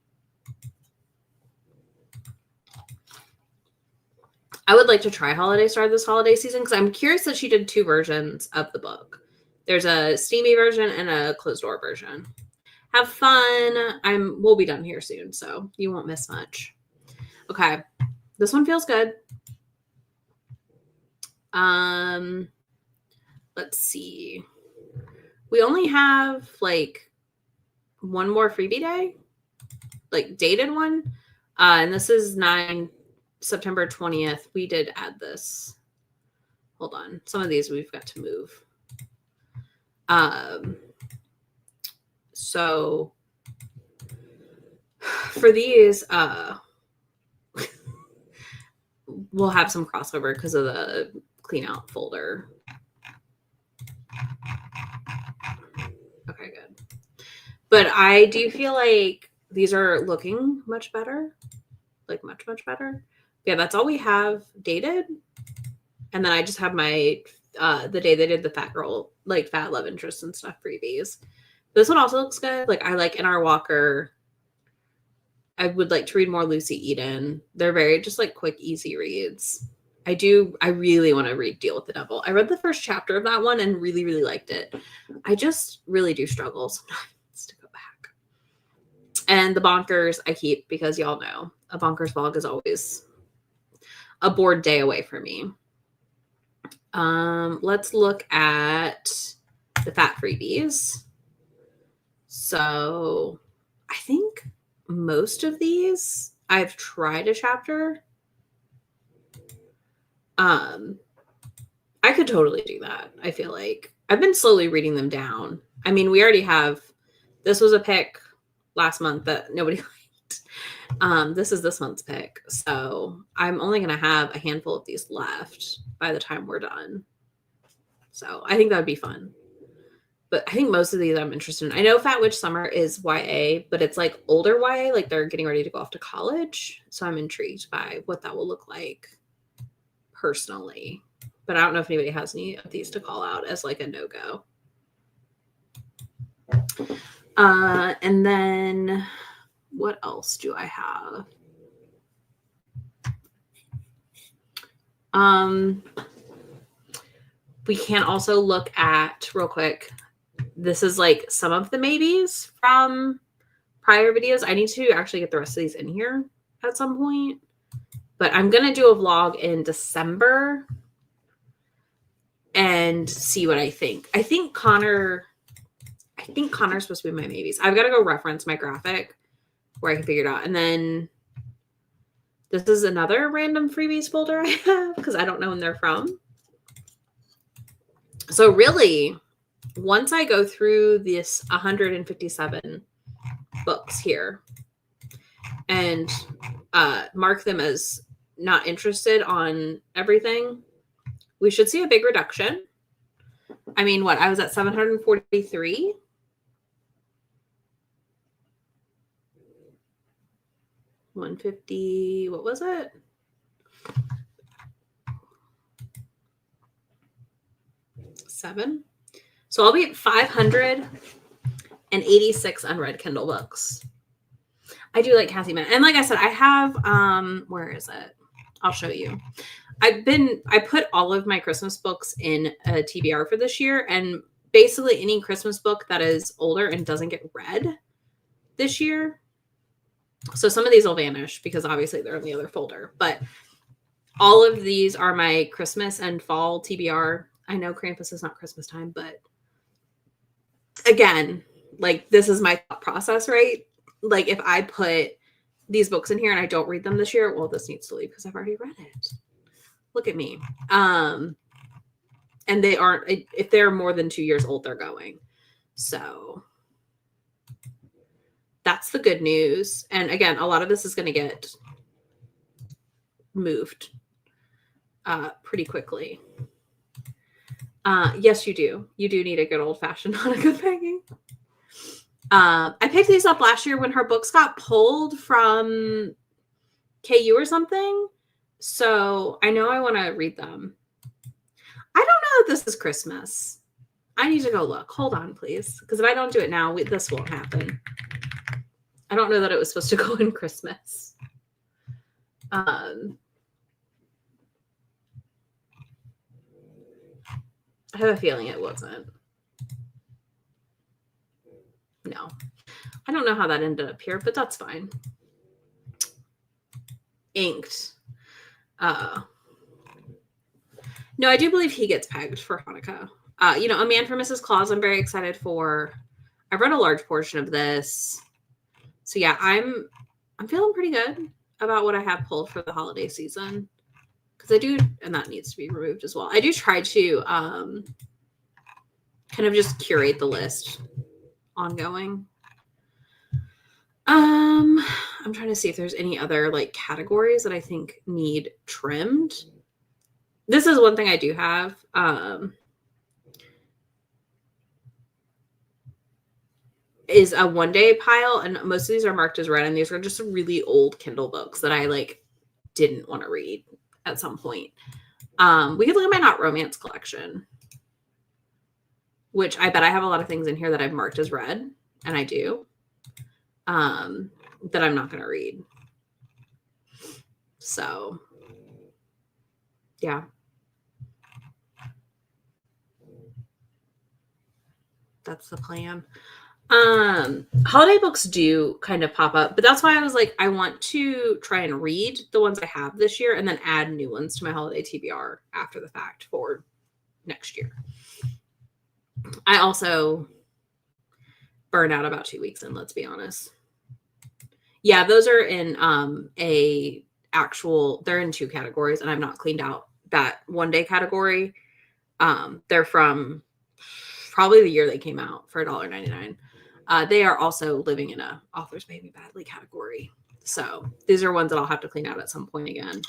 I would like to try Holiday Star this holiday season because I'm curious that she did 2 versions of the book. There's a steamy version and a closed door version. Have fun. We'll be done here soon, so you won't miss much. Okay. This one feels good. Let's see. We only have like one more freebie day, like dated one. And this is September 20th. We did add this. Hold on. Some of these we've got to move. So for these, we'll have some crossover because of the clean out folder. Okay, good. But I do feel like these are looking much better. Like much, much better. Yeah, that's all we have dated. And then I just have my the day they did the fat love interest and stuff freebies. This one also looks good. Like I like N.R. Walker. I would like to read more Lucy Eden. They're very just like quick, easy reads. I really want to read Deal with the Devil. I read the first chapter of that one and really, really liked it. I just really do struggle sometimes to go back. And the Bonkers I keep because y'all know a Bonkers vlog is always a bored day away for me. Let's look at the fat freebies. So I think most of these I've tried a chapter. I could totally do that. I feel like I've been slowly reading them down. I mean, we already have, this was a pick last month that nobody liked. This is this month's pick. So I'm only going to have a handful of these left by the time we're done. So I think that would be fun. But I think most of these I'm interested in. I know Fat Witch Summer is YA, but it's like older YA, like they're getting ready to go off to college. So I'm intrigued by what that will look like personally. But I don't know if anybody has any of these to call out as like a no-go. And then what else do I have? We can also look at real quick. This is like some of the maybes from prior videos. I need to actually get the rest of these in here at some point. But I'm going to do a vlog in December and see what I think. I think Connor's supposed to be my maybes. I've got to go reference my graphic where I can figure it out. And then this is another random freebies folder I have because I don't know when they're from. So really, once I go through this 157 books here and mark them as not interested on everything, we should see a big reduction. I mean, what? I was at 743. $150. What was it? $7. So I'll be at 586 unread Kindle books. I do like Cassie Mann. And like I said, I have, where is it? I'll show you. I put all of my Christmas books in a TBR for this year. And basically any Christmas book that is older and doesn't get read this year. So some of these will vanish because obviously they're in the other folder. But all of these are my Christmas and fall TBR. I know Krampus is not Christmas time, but again, like this is my thought process, right? Like if I put these books in here and I don't read them this year, well, this needs to leave because I've already read it. Look at me. And they aren't, if they're more than 2 years old, they're going. So that's the good news. And again, a lot of this is going to get moved pretty quickly. Yes, you do. You do need a good old-fashioned Hanukkah pegging. I picked these up last year when her books got pulled from KU or something. So I know I want to read them. I don't know if this is Christmas. I need to go look. Hold on, please. Because if I don't do it now, this won't happen. I don't know that it was supposed to go in Christmas. I have a feeling it wasn't. No. I don't know how that ended up here, but that's fine. Inked. No, I do believe he gets pegged for Hanukkah. A Man for Mrs. Claus, I'm very excited for. I've read a large portion of this. So yeah, I'm feeling pretty good about what I have pulled for the holiday season. Because I do, and that needs to be removed as well. I do try to kind of just curate the list ongoing. I'm trying to see if there's any other like categories that I think need trimmed. This is one thing I do have. Is a one-day pile, and most of these are marked as read, and these are just really old Kindle books that I like didn't want to read at some point. We could look at my not romance collection, which I bet I have a lot of things in here that I've marked as read, and I do, that I'm not going to read. So, yeah. That's the plan. Holiday books do kind of pop up, but that's why I was like, I want to try and read the ones I have this year and then add new ones to my holiday TBR after the fact for next year. I also burned out about 2 weeks in, let's be honest. Yeah, those are in they're in 2 categories, and I've not cleaned out that one day category. They're from probably the year they came out for $1.99. They are also living in a author's baby badly category. So these are ones that I'll have to clean out at some point again.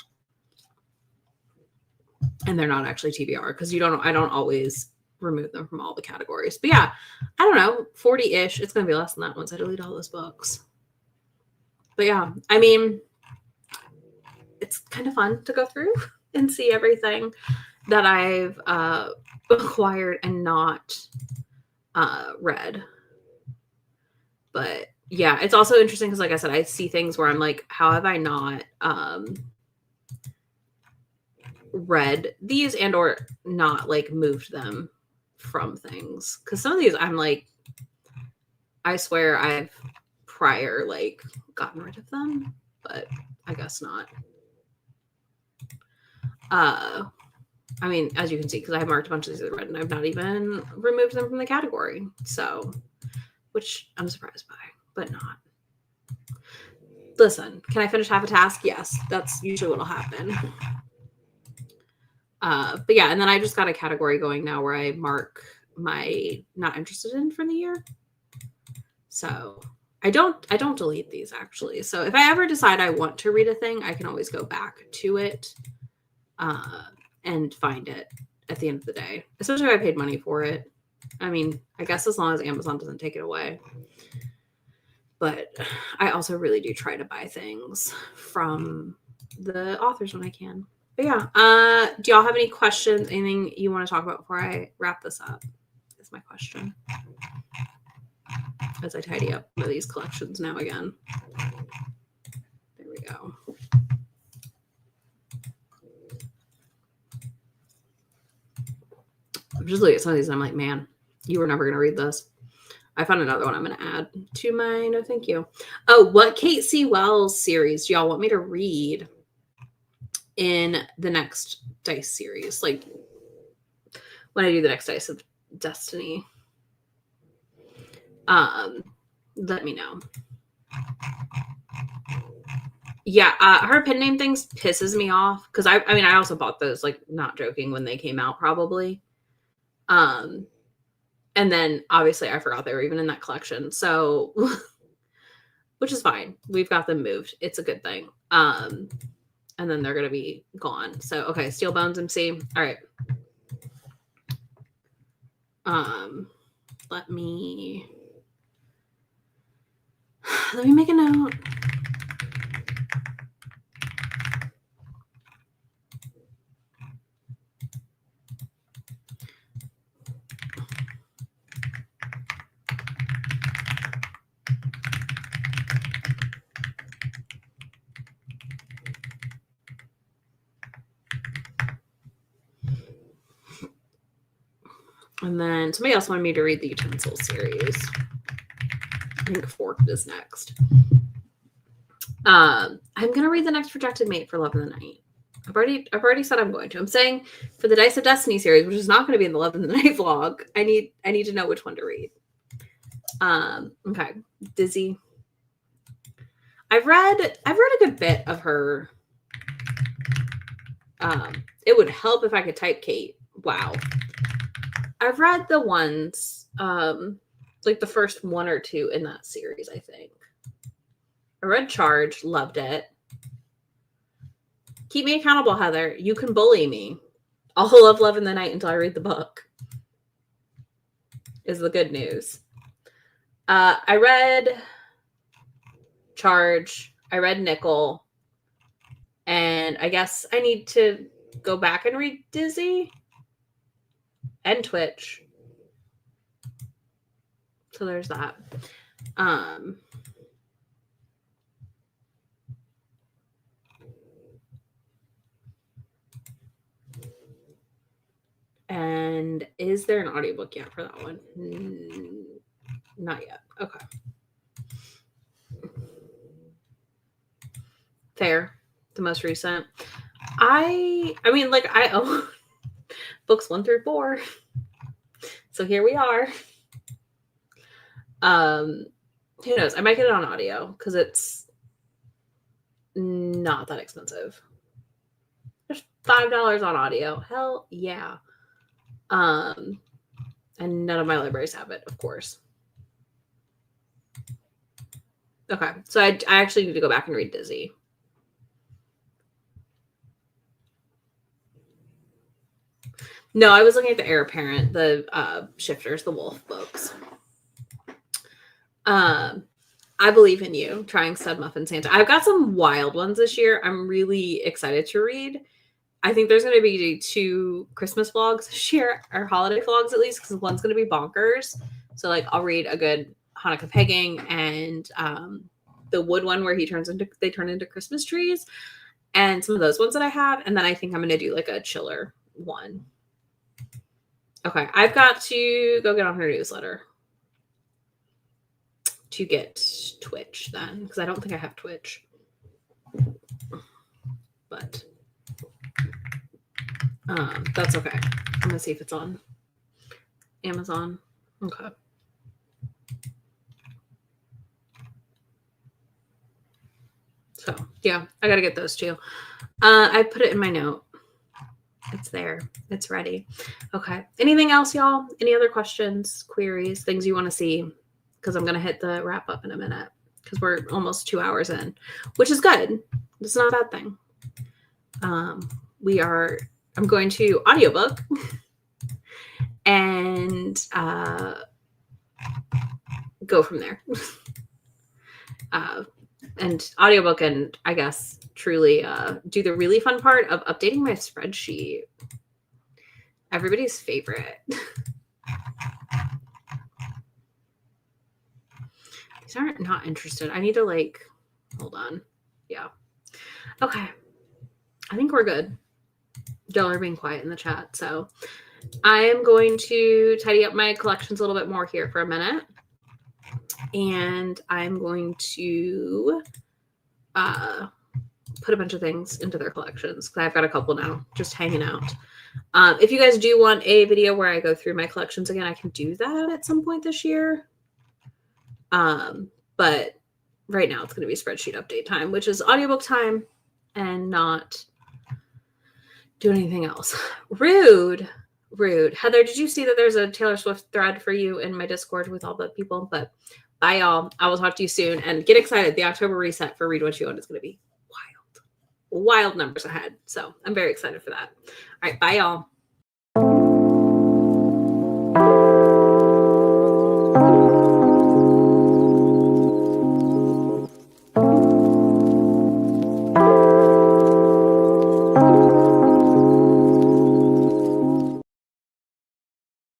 And they're not actually TBR because I don't always remove them from all the categories. But yeah, I don't know, 40-ish. It's going to be less than that once I delete all those books. But yeah, I mean, it's kind of fun to go through and see everything that I've acquired and not read. But yeah, it's also interesting because, like I said, I see things where I'm like, how have I not read these and or not like moved them from things? Because some of these I'm like, I swear I've prior like gotten rid of them, but I guess not. I mean, as you can see, because I have marked a bunch of these as read and I've not even removed them from the category. So, which I'm surprised by, but not. Listen, can I finish half a task? Yes, that's usually what'll happen. But yeah, and then I just got a category going now where I mark my not interested in for the year. So I don't delete these actually. So if I ever decide I want to read a thing, I can always go back to it and find it at the end of the day, especially if I paid money for it. I mean, I guess as long as Amazon doesn't take it away. But I also really do try to buy things from the authors when I can. But yeah, do y'all have any questions? Anything you want to talk about before I wrap this up? Is my question. As I tidy up one of these collections now again. There we go. I'm just looking at some of these and I'm like, man, you were never going to read this. I found another one I'm going to add to my no thank you. Oh, what Kate C. Wells series do y'all want me to read in the next Dice series? Like when I do the next Dice of Destiny. Let me know. Yeah, her pen name things pisses me off because I mean I also bought those, like, not joking, when they came out probably. And then obviously I forgot they were even in that collection. So which is fine. We've got them moved. It's a good thing. And then they're gonna be gone. So okay, Steel Bones MC. All right. Let me make a note. And then somebody else wanted me to read the Utensils series. I think Forked is next. I'm gonna read the next Projected Mate for Love in the Night. I've already said I'm going to. I'm saying for the Dice of Destiny series, which is not going to be in the Love in the Night vlog, I need to know which one to read. Okay, Dizzy. I've read a good bit of her. It would help if I could type Kate. Wow. I've read the ones, like the first one or two in that series, I think. I read Charge, loved it. Keep me accountable, Heather. You can bully me. I'll love in the Night until I read the book. Is the good news. I read Charge. I read Nickel. And I guess I need to go back and read Dizzy and Twitch. So there's that. And is there an audiobook yet for that one? Not yet. Okay. Fair. The most recent. I mean, like, I own books 1 through 4. So here we are. Who knows? I might get it on audio because it's not that expensive. There's $5 on audio. Hell yeah. And none of my libraries have it, of course. Okay, so I actually need to go back and read Dizzy. No, I was looking at the Heir Apparent, the Shifters, the Wolf books. I Believe in You, Trying Stud Muffin Santa. I've got some wild ones this year. I'm really excited to read. I think there's going to be 2 Christmas vlogs this year, or holiday vlogs at least, because one's going to be bonkers. So, like, I'll read a good Hanukkah pegging and the wood one where they turn into Christmas trees, and some of those ones that I have. And then I think I'm going to do like a chiller one. Okay, I've got to go get on her newsletter to get Twitch then, because I don't think I have Twitch. But that's okay. I'm gonna see if it's on Amazon. Okay. So yeah, I gotta get those too. I put it in my note. It's there. It's ready. Okay. Anything else, y'all? Any other questions, queries, things you want to see? Because I'm gonna hit the wrap up in a minute because we're almost 2 hours in, which is good. It's not a bad thing. I'm going to audiobook and go from there. And audiobook and I guess truly do the really fun part of updating my spreadsheet. Everybody's favorite. These aren't not interested. I need to hold on. Yeah. Okay. I think we're good. Y'all are being quiet in the chat. So I am going to tidy up my collections a little bit more here for a minute. And I'm going to put a bunch of things into their collections because I've got a couple now just hanging out. If you guys do want a video where I go through my collections again, I can do that at some point this year. But right now it's going to be spreadsheet update time, which is audiobook time and not do anything else. Rude. Heather, did you see that there's a Taylor Swift thread for you in my Discord with all the people? But bye, y'all. I will talk to you soon. And get excited. The October reset for Read What You Own is going to be wild. Wild numbers ahead. So I'm very excited for that. All right. Bye, y'all.